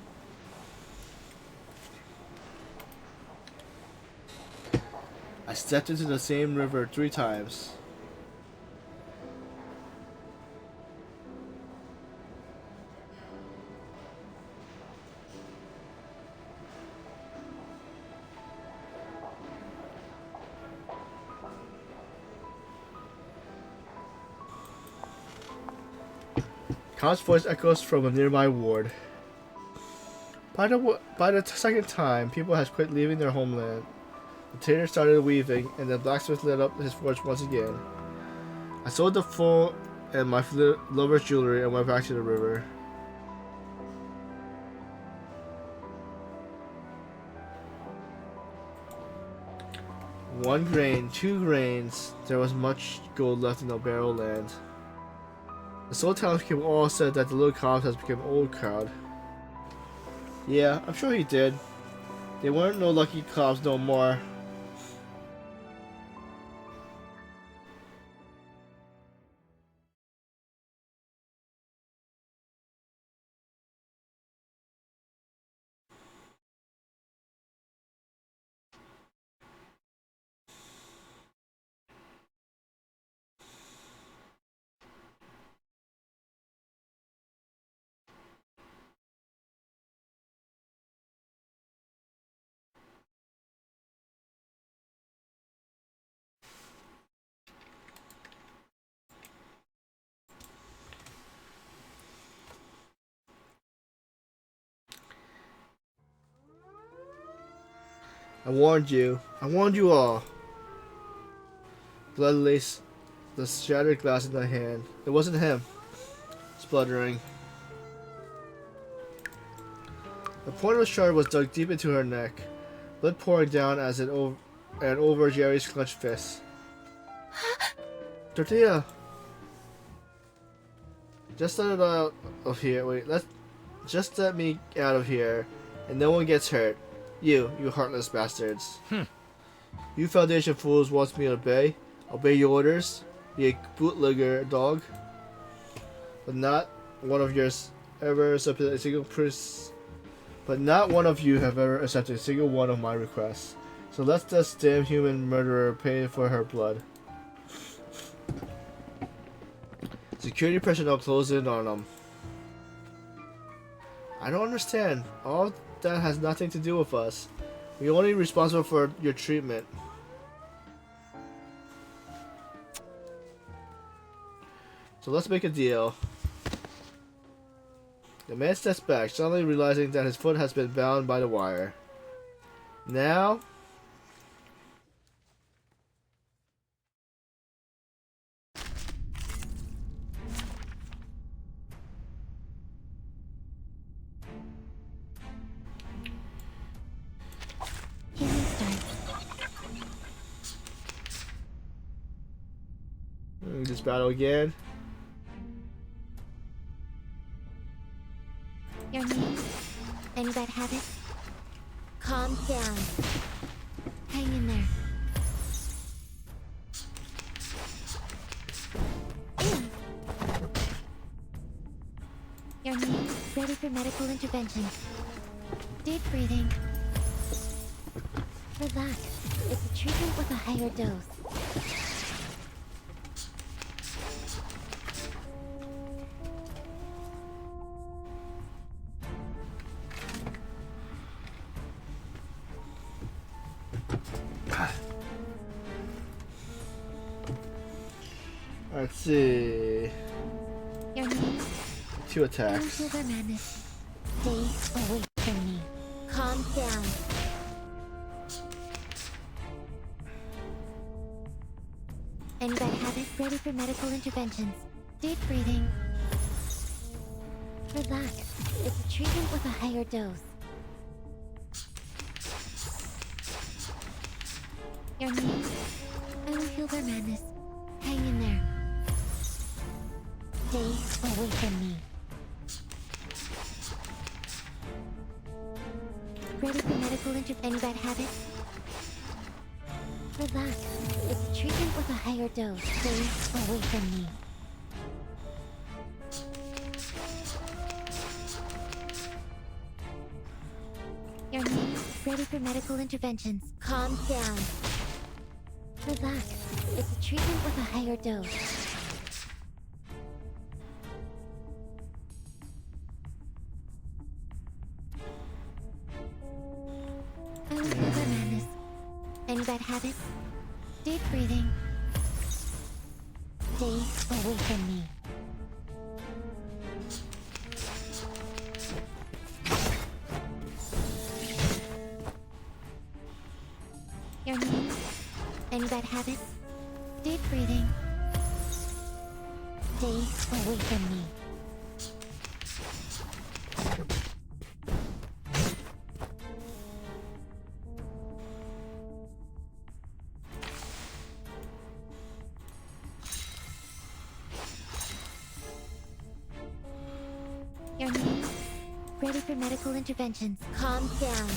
I stepped into the same river 3 times. Khan's voice echoes from a nearby ward. By the second time, people had quit leaving their homeland. The tailor started weaving, and the blacksmith lit up his forge once again. I sold the phone and my lover's jewelry and went back to the river. One grain, 2 grains. There was much gold left in the barrel land. The soul townspeople all said that the little cops has become old crowd. Yeah, I'm sure he did. They weren't no lucky cops no more. I warned you. I warned you all. Blood laced the shattered glass in my hand. It wasn't him. Spluttering. The point of the shard was dug deep into her neck, blood pouring down as it over Jerry's clenched fist. Tortilla! Just let it out of here. Wait, just let me out of here, and no one gets hurt. You heartless bastards. You Foundation fools want me to obey your orders, be a bootlegger dog. But not one of yours ever accepted a single But not one of you have ever accepted a single one of my requests. So let this damn human murderer pay for her blood. Security personnel close in on them. I don't understand. All that has nothing to do with us. We're only responsible for your treatment. So let's make a deal. The man steps back, suddenly realizing that his foot has been bound by the wire. Now... this battle again. Your name? Any bad habits? Calm down. Hang in there. Your name? Ready for medical intervention. Deep breathing. Relax. It's a treatment with a higher dose. Let's see. Your name? 2 attacks. VTuber madness. Stay away from me. Calm down. Any bad habits? Ready for medical interventions. Deep breathing. Relax. It's a treatment with a higher dose. Your name? I will heal their madness. Hang in there. Stay away from me. Ready for medical Any bad habits? Relax. It's a treatment with a higher dose. Stay away from me. Your name? Ready for medical interventions. Calm down. Relax. It's a treatment with a higher dose. I will heal their madness. Any bad habits? Deep breathing. Stay away from me. Your name? Any bad habits? Deep breathing. Stay away from me. Your name? Ready for medical interventions. Calm down.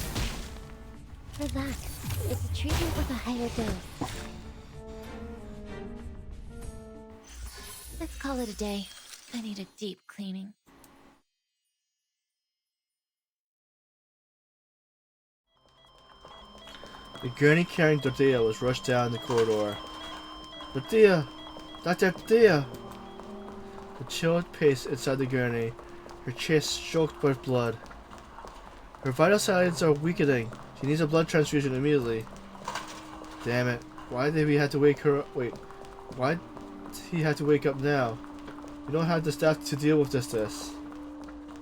Relax. It's a treatment with a higher dose. Let's call it a day. I need a deep cleaning. The gurney carrying Dorothea was rushed down the corridor. Dorothea! Dr. Dorothea! The chilled pace inside the gurney, her chest choked with blood. Her vital signs are weakening. She needs a blood transfusion immediately. Damn it. Why did we have to wake her up? Wait. Why did he have to wake up now? We don't have the staff to deal with this.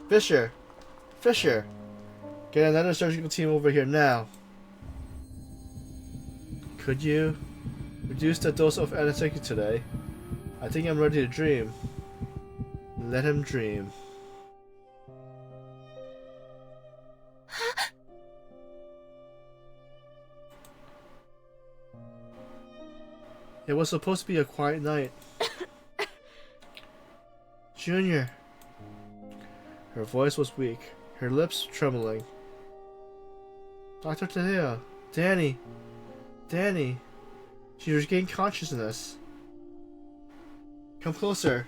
Fisher! Fisher! Get another surgical team over here now. Could you reduce the dose of anesthetic today? I think I'm ready to dream. Let him dream. It was supposed to be a quiet night. Junior. Her voice was weak, her lips trembling. Dr. Tadeo. Danny. Danny. She regained consciousness. Come closer.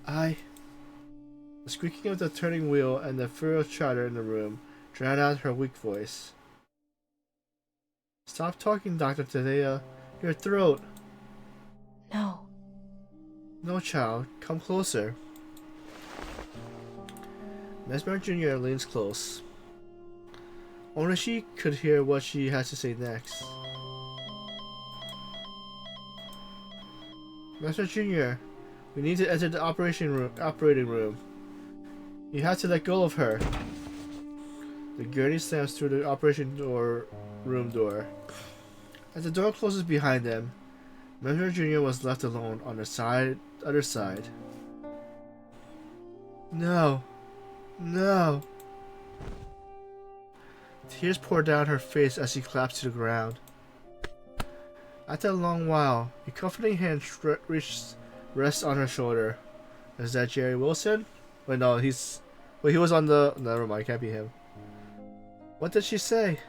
The squeaking of the turning wheel and the furious chatter in the room drowned out her weak voice. Stop talking, Dr. Tadeo. Your throat. No. No, child. Come closer. Mesmer Jr. leans close. Only she could hear what she has to say next. Mesmer Jr., we need to enter the operating room. You have to let go of her. The gurney slams through the room door. As the door closes behind them, Mesmer Jr. was left alone on the other side. No. No. Tears poured down her face as she collapsed to the ground. After a long while, a comforting hand rests on her shoulder. Is that Jerry Wilson? Wait, no, he was on the... Never mind, can't be him. What did she say?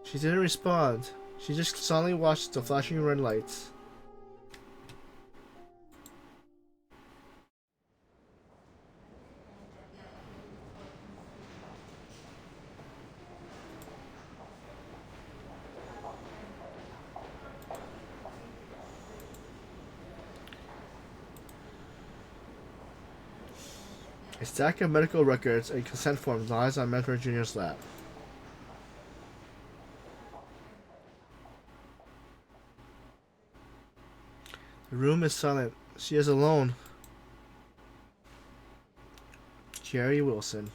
She didn't respond. She just silently watched the flashing red lights. A stack of medical records and consent forms lies on Mesmer Jr.'s lap. The room is silent. She is alone. Jerry Wilson.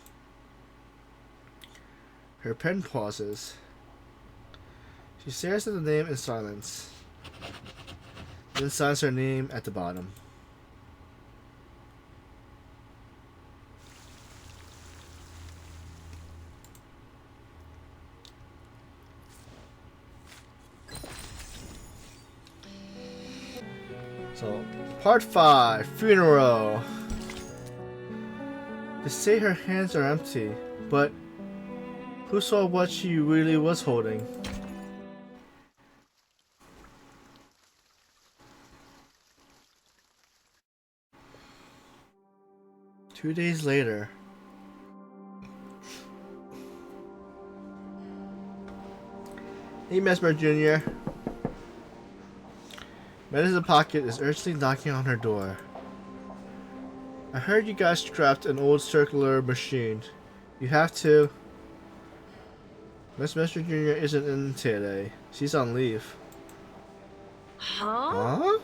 Her pen pauses. She stares at the name in silence, then signs her name at the bottom. So, part 5, funeral. They say her hands are empty, but who saw what she really was holding? Two days later. Hey, Mesmer Jr. Medicine Pocket is urgently knocking on her door. I heard you guys scrapped an old circular machine. You have to. Miss Mesmer Jr. isn't in today. She's on leave. Huh?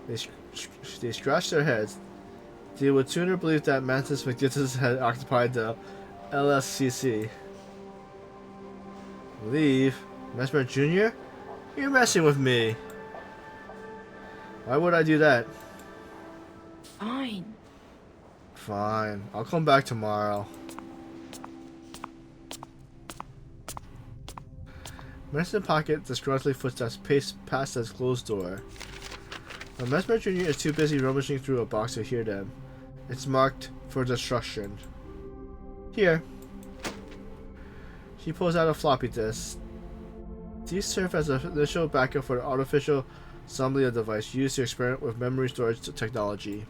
They scratched their heads. They would sooner believe that Mantis McGintis had occupied the LSCC. Leave? Mesmer Jr.? You're messing with me. Why would I do that? Fine. Fine. I'll come back tomorrow. Medicine Pocket disgruntledly footsteps pace past his closed door. But Mesmer Jr. is too busy rummaging through a box to hear them. It's marked for destruction. Here. She pulls out a floppy disk. These serve as an initial backup for the artificial assembly device used to experiment with memory storage technology.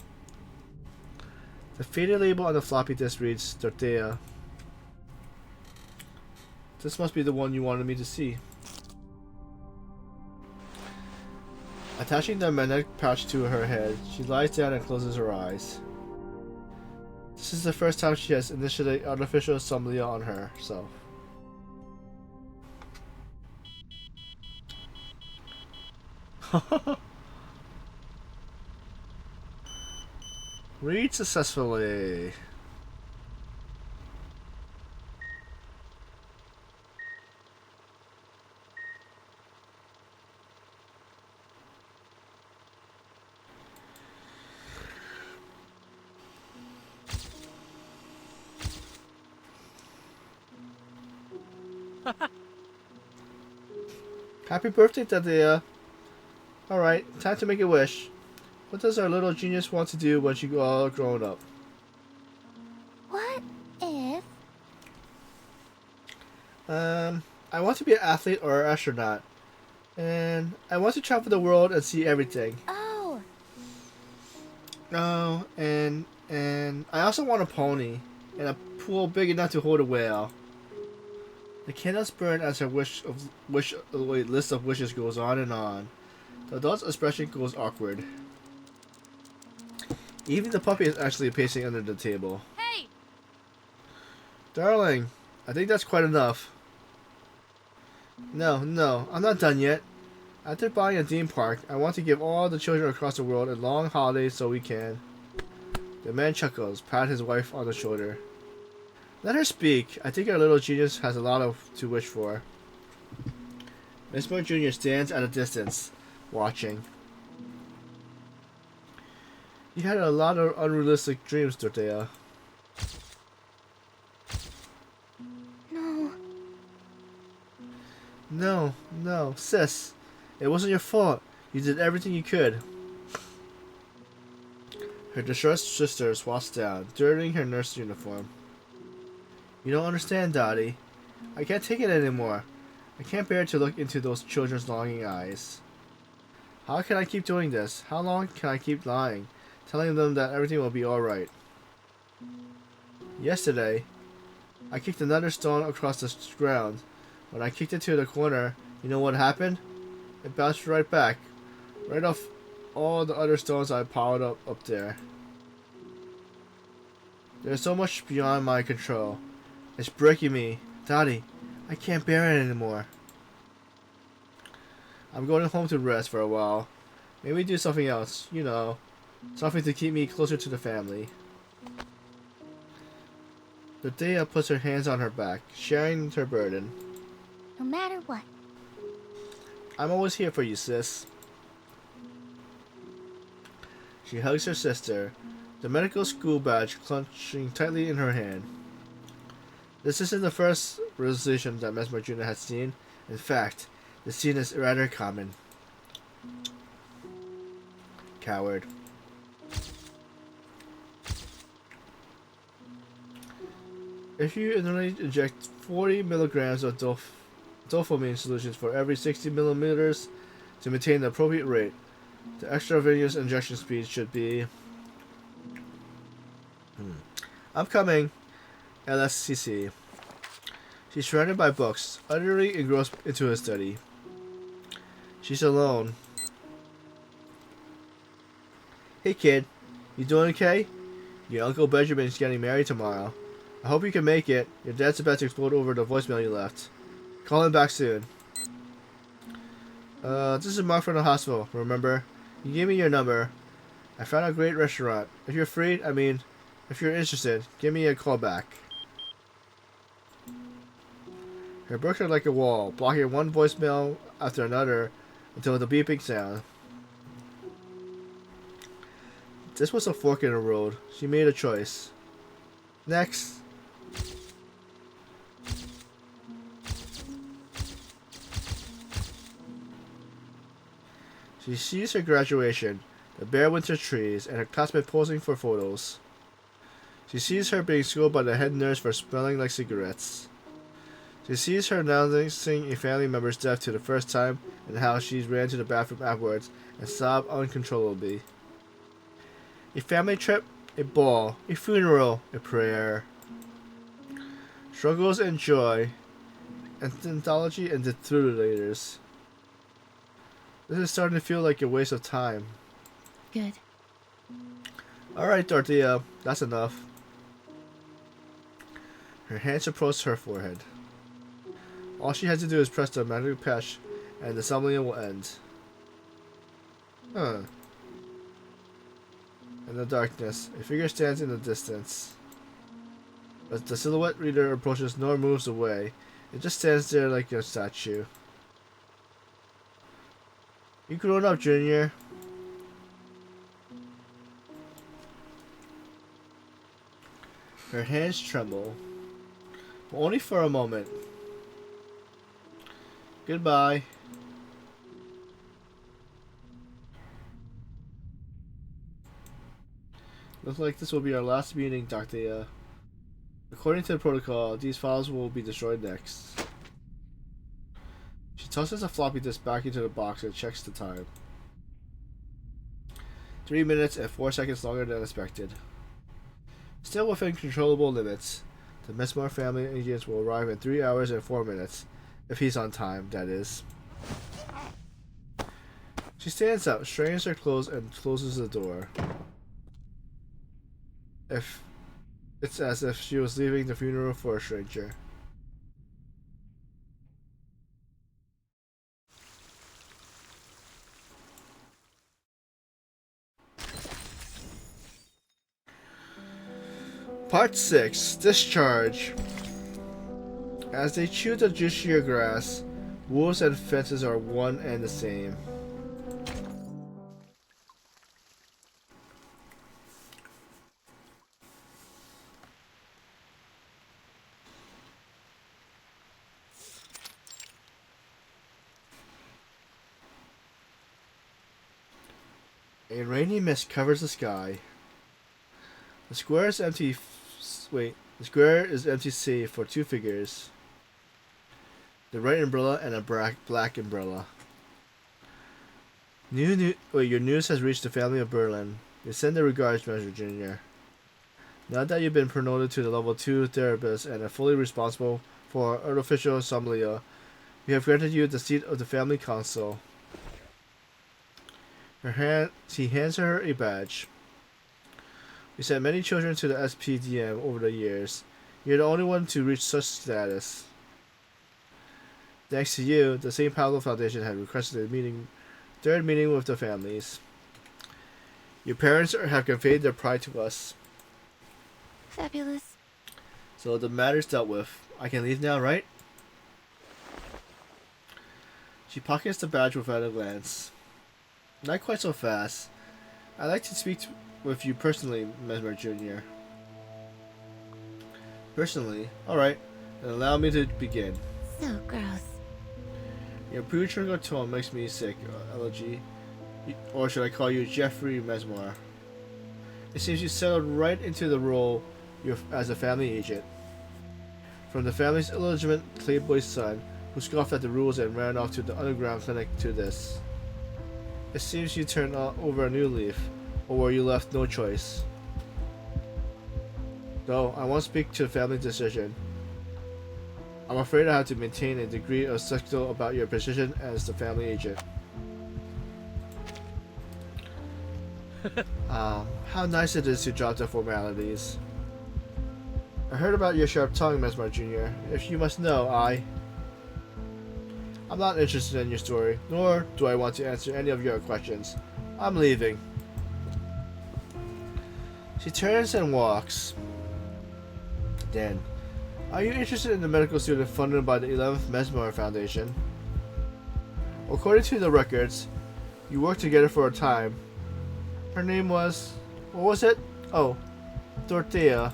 The faded label on the floppy disk reads Dorothea. This must be the one you wanted me to see. Attaching the magnetic pouch to her head, she lies down and closes her eyes. This is the first time she has initiated artificial assembly on herself. Read successfully. Happy birthday, Tadia. Alright, time to make a wish. What does our little genius want to do when she's all grown up? What if... I want to be an athlete or an astronaut. And I want to travel the world and see everything. Oh, Oh, and I also want a pony. And a pool big enough to hold a whale. The candles burn as her list of wishes goes on and on. The adult's expression goes awkward. Even the puppy is actually pacing under the table. Hey! Darling, I think that's quite enough. No, I'm not done yet. After buying a theme park, I want to give all the children across the world a long holiday so we can. The man chuckles, pat his wife on the shoulder. Let her speak. I think our little genius has a lot to wish for. Mesmer Jr. stands at a distance, watching. You had a lot of unrealistic dreams, Dorothea. No, sis. It wasn't your fault. You did everything you could. Her distressed sister swaps down, dirtying her nurse uniform. You don't understand, Dottie. I can't take it anymore. I can't bear to look into those children's longing eyes. How can I keep doing this? How long can I keep lying, telling them that everything will be alright? Yesterday, I kicked another stone across the ground. When I kicked it to the corner, you know what happened? It bounced right back, right off all the other stones I piled up there. There's so much beyond my control. It's breaking me. Dottie, I can't bear it anymore. I'm going home to rest for a while. Maybe do something else, you know. Something to keep me closer to the family. Dorothea puts her hands on her back, sharing her burden. no matter what. I'm always here for you, sis. She hugs her sister, the medical school badge clenching tightly in her hand. This isn't the first resolution that Mesmer Jr. has seen. In fact, the scene is rather common. Coward. If you internally inject 40 milligrams of dopamine solutions for every 60 millimeters to maintain the appropriate rate, the extravenous injection speed should be... I'm coming. LSCC. She's surrounded by books, utterly engrossed into her study. She's alone. Hey kid, you doing okay? Your Uncle Benjamin's getting married tomorrow. I hope you can make it. Your dad's about to explode over the voicemail you left. Call him back soon. This is Mark from the hospital, remember? You gave me your number. I found a great restaurant. If you're free, if you're interested, give me a call back. Her books are like a wall, blocking one voicemail after another until the beeping sound. This was a fork in the road. She made a choice. Next. She sees her graduation, the bare winter trees, and her classmate posing for photos. She sees her being schooled by the head nurse for smelling like cigarettes. She sees her announcing a family member's death to the first time and how she ran to the bathroom afterwards and sobbed uncontrollably. A family trip, a ball, a funeral, a prayer. Struggles and joy, anthology and defibrillators. This is starting to feel like a waste of time. Good. Alright, Dorothea, that's enough. Her hands approach her forehead. All she has to do is press the magnetic patch and the somnia will end. Huh. In the darkness, a figure stands in the distance. As the silhouette reader approaches nor moves away, it just stands there like a statue. You grown up, Junior. Her hands tremble. But only for a moment. Goodbye. Looks like this will be our last meeting, Dr. According to the protocol, these files will be destroyed next. She tosses a floppy disk back into the box and checks the time. 3 minutes and 4 seconds longer than expected. Still within controllable limits, the Mesmer family agents will arrive in 3 hours and 4 minutes. If he's on time, that is. She stands up, straightens her clothes, and closes the door. It's as if she was leaving the funeral for a stranger. Part 6. Discharge. As they chew the juicier grass, wolves and fences are one and the same. A rainy mist covers the sky. The square is empty. The square is empty save for 2 figures. The red umbrella and a black umbrella. Your news has reached the family of Berlin. They send their regards, Mesmer Jr. Now that you've been promoted to the level 2 therapist and are fully responsible for artificial sommelier, we have granted you the seat of the family council. He hands her a badge. We sent many children to the SPDM over the years. You're the only one to reach such status. Thanks to you, the St. Paulo Foundation had requested a third meeting with the families. Your parents have conveyed their pride to us. Fabulous. So the matter's dealt with. I can leave now, right? She pockets the badge without a glance. Not quite so fast. I'd like to speak with you personally, Mesmer Jr. Personally? Alright, then allow me to begin. So gross. Your premature tone makes me sick, Elegy. Or should I call you Jeffrey Mesmer? It seems you settled right into the role as a family agent. From the family's illegitimate playboy son, who scoffed at the rules and ran off to the underground clinic, to this. It seems you turned over a new leaf, or were you left no choice? Though I won't speak to the family decision. I'm afraid I have to maintain a degree of skeptical about your position as the family agent. How nice it is to drop the formalities. I heard about your sharp tongue, Mesmer Jr. If you must know, I'm not interested in your story, nor do I want to answer any of your questions. I'm leaving. She turns and walks. Then, are you interested in the medical student funded by the 11th Mesmer Foundation? According to the records, you worked together for a time. Her name was... what was it? Oh, Dorothea.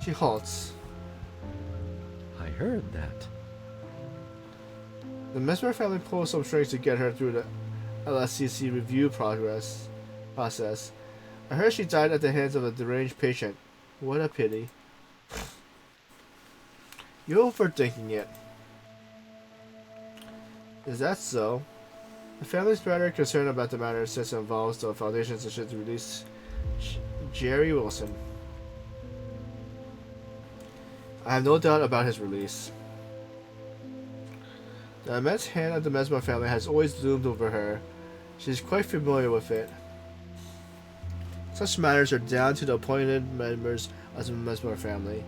She halts. I heard that. The Mesmer family pulls some strings to get her through the LSCC review process. I heard she died at the hands of a deranged patient. What a pity. You're overthinking it. Is that so? The family's rather concerned about the matter since it involves the Foundation's decision to release Jerry Wilson. I have no doubt about his release. The immense hand of the Mesmer family has always loomed over her. She is quite familiar with it. Such matters are down to the appointed members of the Mesmer family.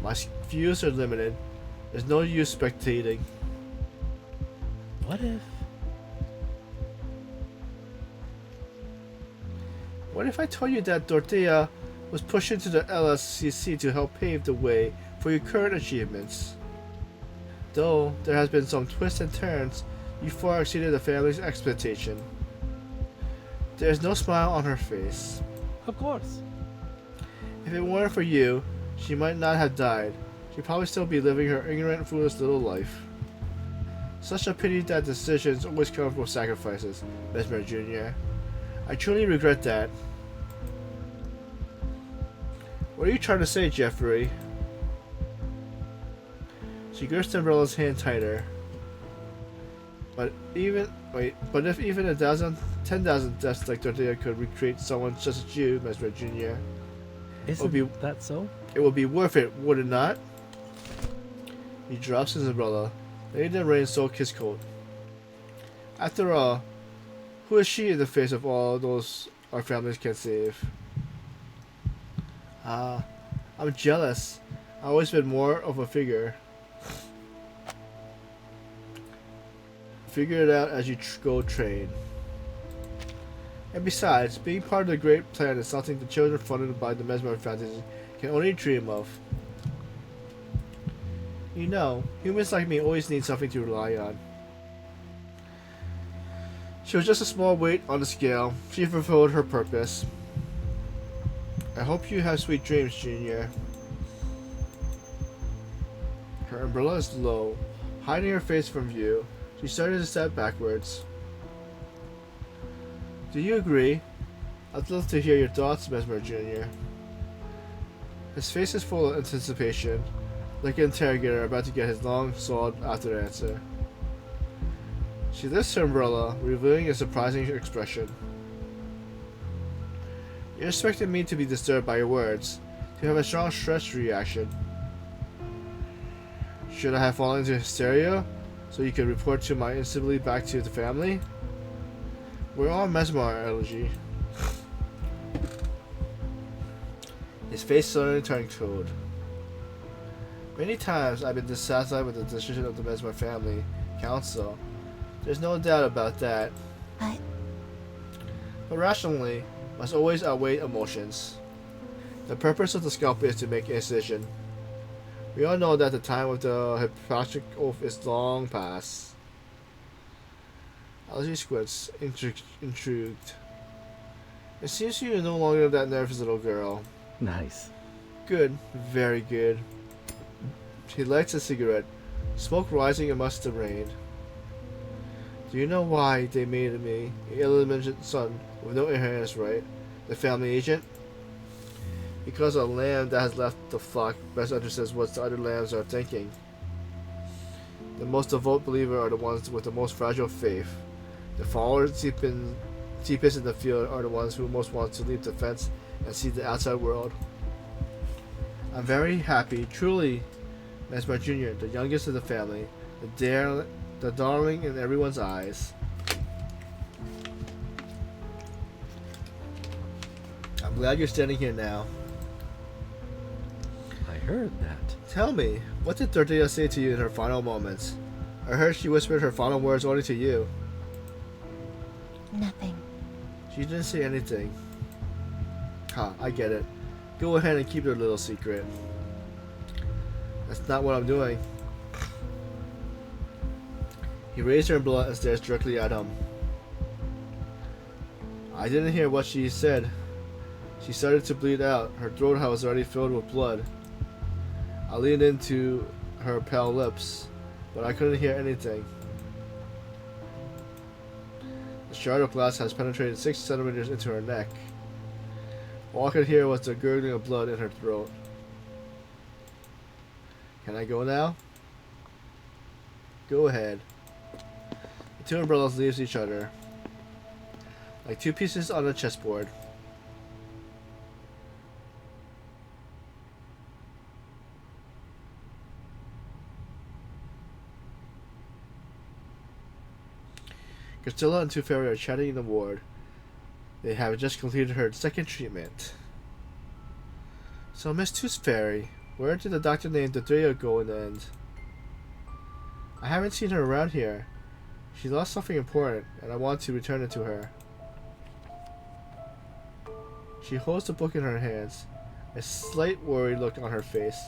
My views are limited. There's no use spectating. What if... What if I told you that Dorothea was pushed into the LSCC to help pave the way for your current achievements? Though there has been some twists and turns, you far exceeded the family's expectation. There is no smile on her face. Of course. If it weren't for you, she might not have died. She'd probably still be living her ignorant, foolish little life. Such a pity that decisions always come with sacrifices, Mesmer Jr. I truly regret that. What are you trying to say, Jeffrey? She grips Umbrella's hand tighter. But if even 10,000 deaths like Dorothea could recreate someone such as you, Mesmer Jr., Isn't that so? it would be worth it, would it not? He drops his umbrella, letting the rain soak his coat. After all, who is she in the face of all those our families can save? I'm jealous. I've always been more of a figure. Figure it out as you go train. And besides, being part of the great plan is something the children funded by the Mesmer Foundation can only dream of. You know, humans like me always need something to rely on. She was just a small weight on the scale. She fulfilled her purpose. I hope you have sweet dreams, Junior. Her umbrella is low, hiding her face from view. She started to step backwards. Do you agree? I'd love to hear your thoughts, Mesmer Jr. His face is full of anticipation, like an interrogator about to get his long sought-after answer. She lifts her umbrella, revealing a surprising expression. You expected me to be disturbed by your words, to have a strong stress reaction. Should I have fallen into hysteria, so you could report to my instability back to the family? We're all Mesmer, Elegy. His face suddenly turned cold. Many times I've been dissatisfied with the decision of the Mesmer family council. There's no doubt about that. But rationally must always outweigh emotions. The purpose of the scalpel is to make a decision. We all know that the time of the Hippocratic Oath is long past. Alice squints, intrigued. It seems you're no longer that nervous little girl. Nice. Good, very good. He lights a cigarette, smoke rising amongst the rain. Do you know why they made me an illegitimate son with no inheritance right? The family agent? Because a lamb that has left the flock best understands what the other lambs are thinking. The most devout believers are the ones with the most fragile faith. The followers deepest in the field are the ones who most want to leap the fence and see the outside world. I'm very happy, truly, Mesmer Jr., the youngest of the family, the darling in everyone's eyes. I'm glad you're standing here now. I heard that. Tell me, what did Dorothea say to you in her final moments? I heard she whispered her final words only to you. Nothing. She didn't say anything. Ha, I get it. Go ahead and keep your little secret. That's not what I'm doing. He raised her blood and stares directly at him. I didn't hear what she said. She started to bleed out. Her throat was already filled with blood. I leaned into her pale lips, but I couldn't hear anything. The shard of glass has penetrated 6 centimeters into her neck. All I could hear was the gurgling of blood in her throat. Can I go now? Go ahead. The two umbrellas leaves each other, like two pieces on a chessboard. Christilla and Two Fairy are chatting in the ward. They have just completed her second treatment. So, Miss Tooth Fairy, where did the doctor named Dorothea go in the end? I haven't seen her around here. She lost something important, and I want to return it to her. She holds the book in her hands, a slight worried look on her face.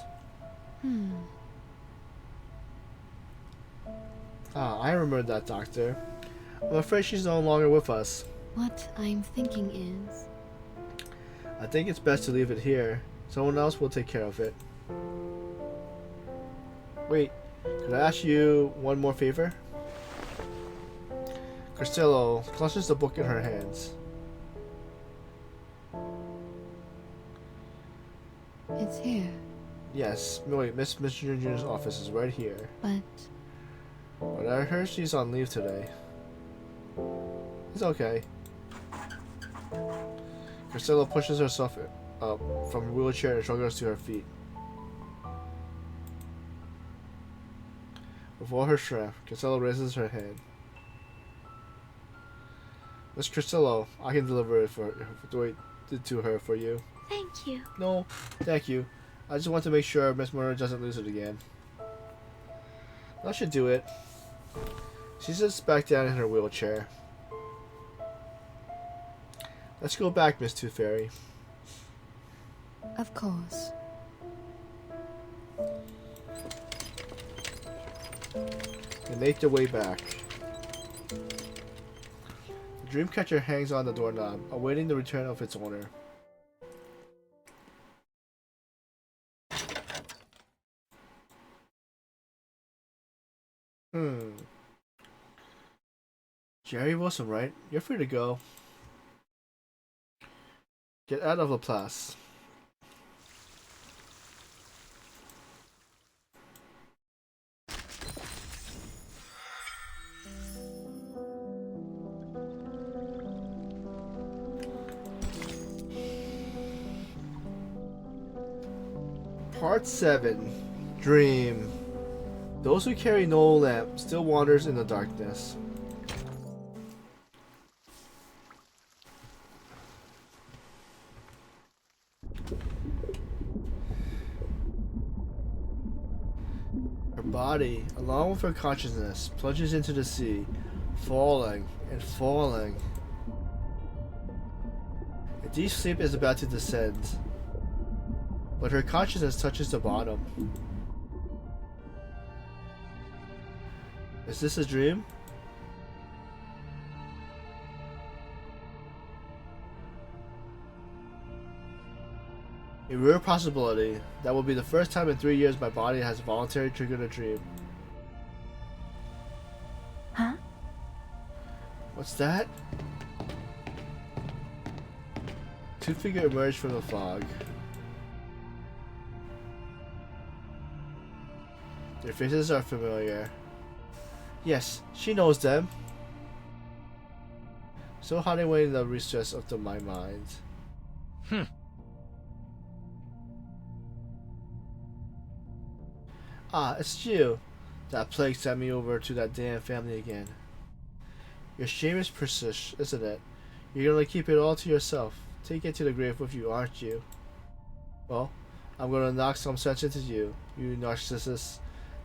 Ah, I remember that doctor. I'm afraid she's no longer with us. What I'm thinking is, I think it's best to leave it here. Someone else will take care of it. Wait, could I ask you one more favor? Christillo clutches the book in her hands. it's here, Yes, wait, Miss Jr.'s office is right here. but But I heard she's on leave today. It's okay. Christilla pushes herself up from her wheelchair and struggles to her feet. With all her strength, Christilla raises her hand. Miss Christillo, I can deliver it to her for you. Thank you. No, thank you. I just want to make sure Miss Murray doesn't lose it again. That should do it. She sits back down in her wheelchair. Let's go back, Miss Tooth Fairy. of course. They make their way back. The Dreamcatcher hangs on the doorknob, awaiting the return of its owner. Jerry Wilson, right? You're free to go. Get out of Laplace. Part 7. Dream. Those who carry no lamp still wanders in the darkness. Her body, along with her consciousness, plunges into the sea, falling and falling. A deep sleep is about to descend, but her consciousness touches the bottom. Is this a dream? A rare possibility. That will be the first time in 3 years my body has voluntarily triggered a dream. Huh? What's that? Two figures emerged from the fog. Their faces are familiar. Yes, she knows them. So hiding away in the recess of my mind. Ah, it's you. That plague sent me over to that damn family again. Your shame is persist, isn't it? You're gonna keep it all to yourself. Take it to the grave with you, aren't you? Well, I'm gonna knock some sense into you, you narcissist.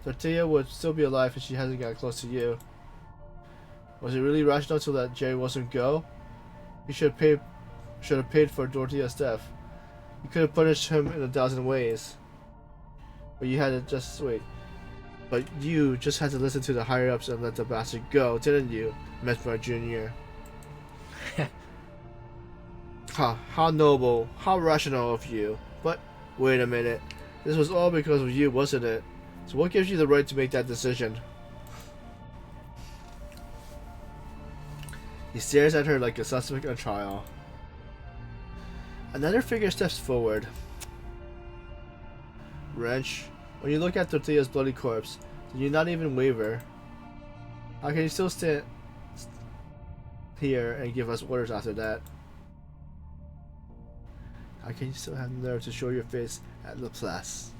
Tortilla would still be alive if she hasn't got close to you. Was it really rational to let Jerry Wilson go? You should have paid for Tortilla's death. You could have punished him in 1,000 ways. But you had to just wait. But you just had to listen to the higher ups and let the bastard go, didn't you, Mesmer Jr.? How noble, how rational of you. But wait a minute. This was all because of you, wasn't it? So what gives you the right to make that decision? He stares at her like a suspect on trial. Another figure steps forward. Wrench, when you look at Tortilla's bloody corpse, did you not even waver? How can you still stand here and give us orders after that? How can you still have the nerve to show your face at La Place?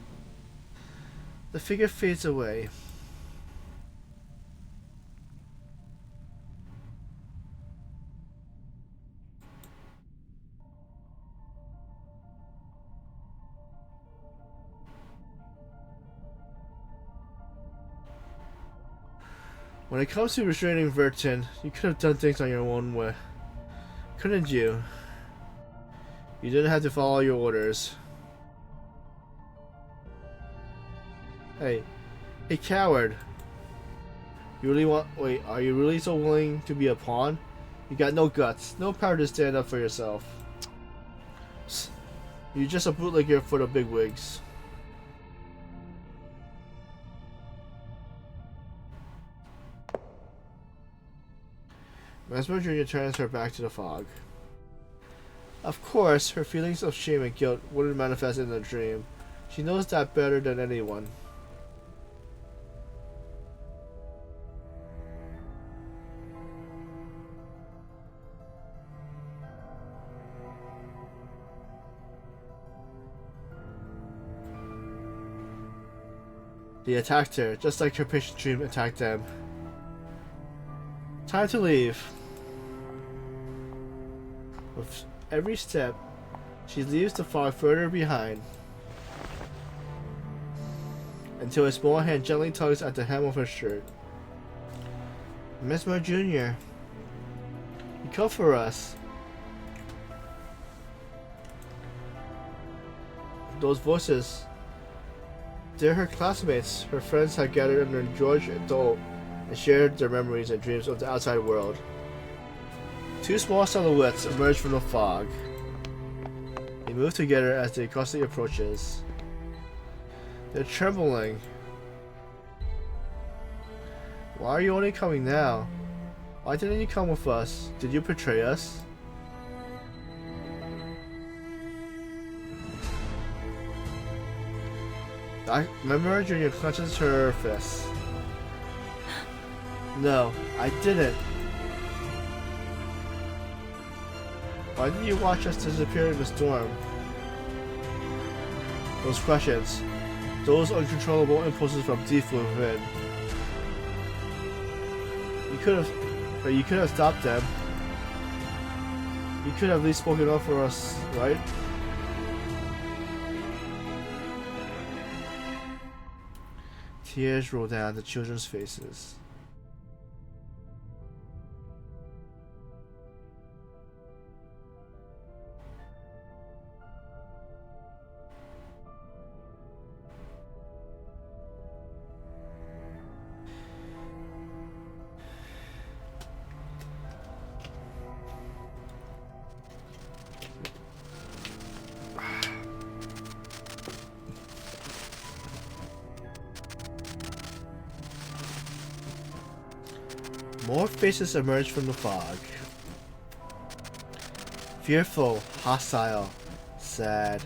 The figure fades away. When it comes to restraining Vertin, you could have done things on your own way. Couldn't you? You didn't have to follow your orders. Hey, coward. You really want? Wait, are you really so willing to be a pawn? You got no guts, no power to stand up for yourself. You're just a bootlegger for the bigwigs. Mesmer Jr. turns her back to the fog. Of course, her feelings of shame and guilt wouldn't manifest in a dream. She knows that better than anyone. They attacked her, just like her patient dream attacked them. Time to leave. With every step, she leaves the fog further behind, until a small hand gently tugs at the hem of her shirt. Mesmer Jr., you come for us. Those voices, they're her classmates. Her friends had gathered under George Dole and shared their memories and dreams of the outside world. Two small silhouettes emerge from the fog. They move together as the cautiously approaches. They're trembling. Why are you only coming now? Why didn't you come with us? Did you betray us? Mesmer Jr. clenches her fists. No, I didn't. Why did you watch us disappear in the storm? Those questions, those uncontrollable impulses from deep within. You could have stopped them. You could have at least spoken up for us, right? Tears roll down the children's faces. More faces emerge from the fog. Fearful, hostile, sad,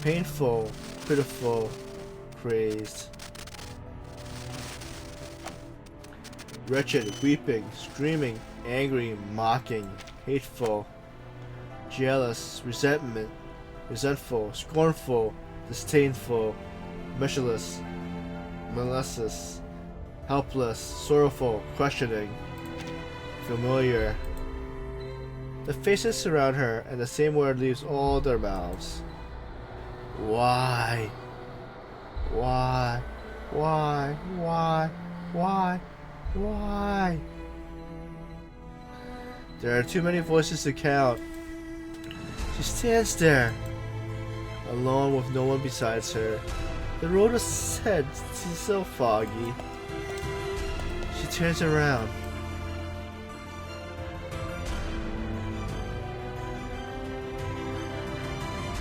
painful, pitiful, crazed. Wretched, weeping, screaming, angry, mocking, hateful, jealous, resentful, scornful, disdainful, merciless, malicious, helpless, sorrowful, questioning, familiar. The faces surround her, and the same word leaves all their mouths. Why? Why? Why? Why? Why? Why? There are too many voices to count. She stands there, alone with no one besides her. The road ahead is so foggy. She turns around.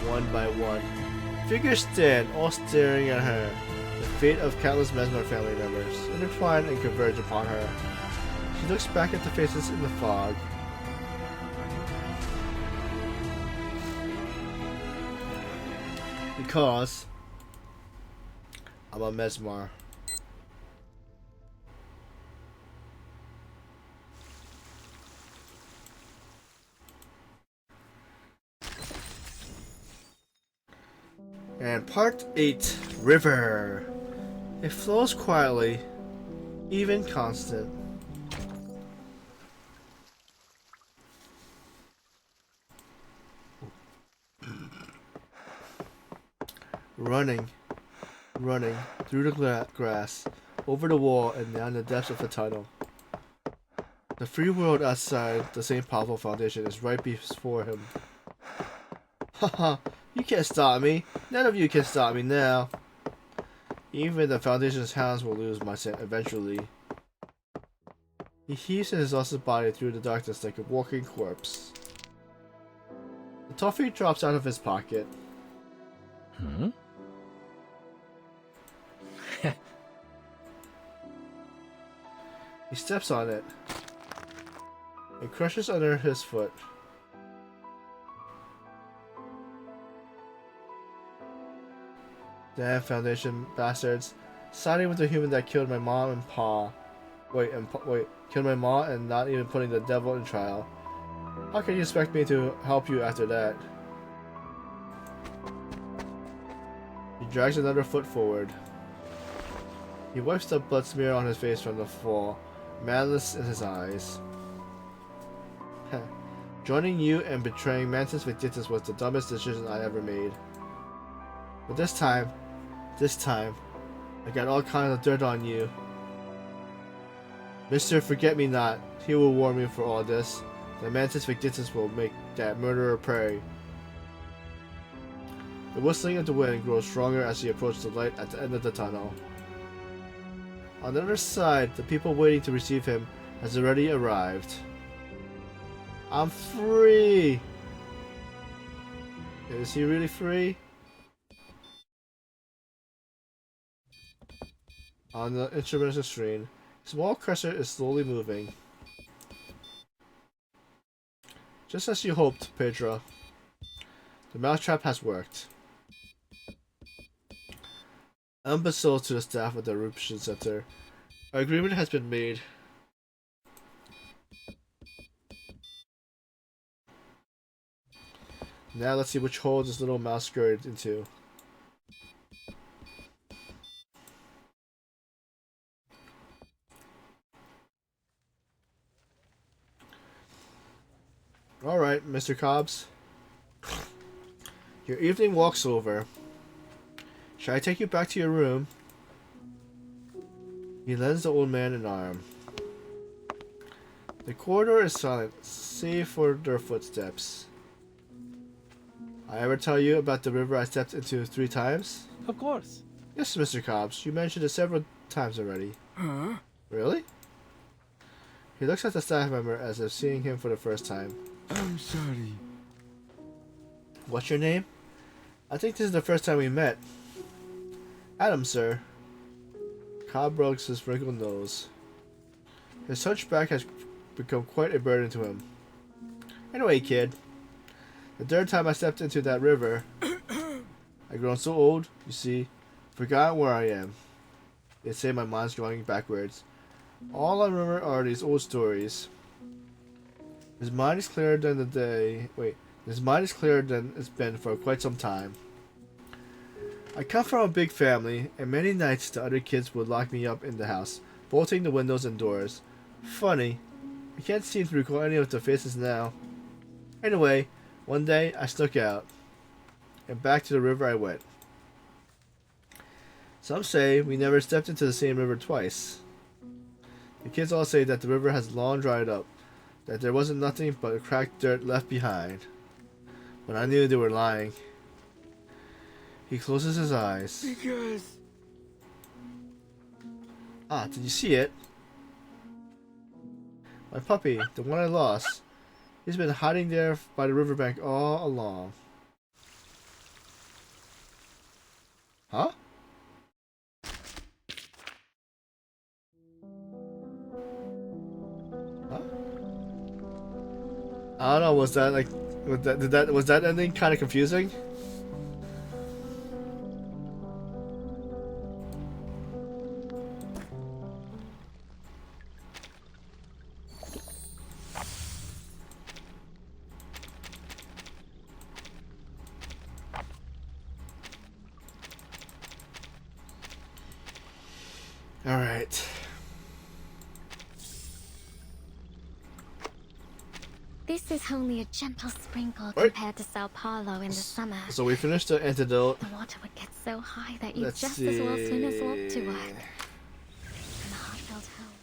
One by one, figures stand, all staring at her. The fate of countless Mesmer family members intertwine and converge upon her. She looks back at the faces in the fog. Because I'm a Mesmer. And part 8, River. It flows quietly, even constant. Running through the grass, over the wall, and down the depths of the tunnel. The free world outside the St. Pablo Foundation is right before him. Haha, you can't stop me. None of you can stop me now. Even the Foundation's hounds will lose my scent eventually. He heaves his exhausted body through the darkness like a walking corpse. The toffee drops out of his pocket. Huh? He steps on it. It crushes under his foot. Damn Foundation bastards. Siding with the human that killed my mom and pa. Killed my mom and not even putting the devil in trial. How can you expect me to help you after that? He drags another foot forward. He wipes the blood smear on his face from the fall, madness in his eyes. Joining you and betraying Mantis Victitus was the dumbest decision I ever made. But this time, I got all kinds of dirt on you. Mr. Forget-Me-Not, he will warn me for all this. The Mantis Victitus will make that murderer pray. The whistling of the wind grows stronger as he approaches the light at the end of the tunnel. On the other side, the people waiting to receive him has already arrived. I'm free! Is he really free? On the instrumental screen, a small cursor is slowly moving. Just as you hoped, Pedro. The mousetrap has worked. Imbecile to the staff of the Eruption Center. Our agreement has been made. Now let's see which hole this little mouse scurried into. Alright, Mr. Cobbs. Your evening walk's over. Shall I take you back to your room? He lends the old man an arm. The corridor is silent, save for their footsteps. I ever tell you about the river I stepped into 3 times? Of course. Yes, Mr. Cobbs. You mentioned it several times already. Huh? Really? He looks at the staff member as if seeing him for the first time. I'm sorry. What's your name? I think this is the first time we met. Adam, sir. Cobb rubs his wrinkled nose. His hunchback has become quite a burden to him. Anyway, kid, the third time I stepped into that river, I've grown so old, you see, forgotten where I am. They say my mind's going backwards. All I remember are these old stories. His mind is clearer than the day. Wait, his mind is clearer than it's been for quite some time. I come from a big family, and many nights the other kids would lock me up in the house, bolting the windows and doors. Funny, I can't seem to recall any of the faces now. Anyway, one day I snuck out, and back to the river I went. Some say we never stepped into the same river twice. The kids all say that the river has long dried up, that there wasn't nothing but cracked dirt left behind. But I knew they were lying. He closes his eyes. Because... Ah, did you see it? My puppy, the one I lost. He's been hiding there by the riverbank all along. Huh? Huh? I don't know, was that like... Was that ending kind of confusing? Alright. This is only a gentle sprinkle Right. compared to Sao Paulo in the summer. So we finished the antidote. The water would get so high that you'd Let's just see. as well swim as walk to work. And the heartfelt home.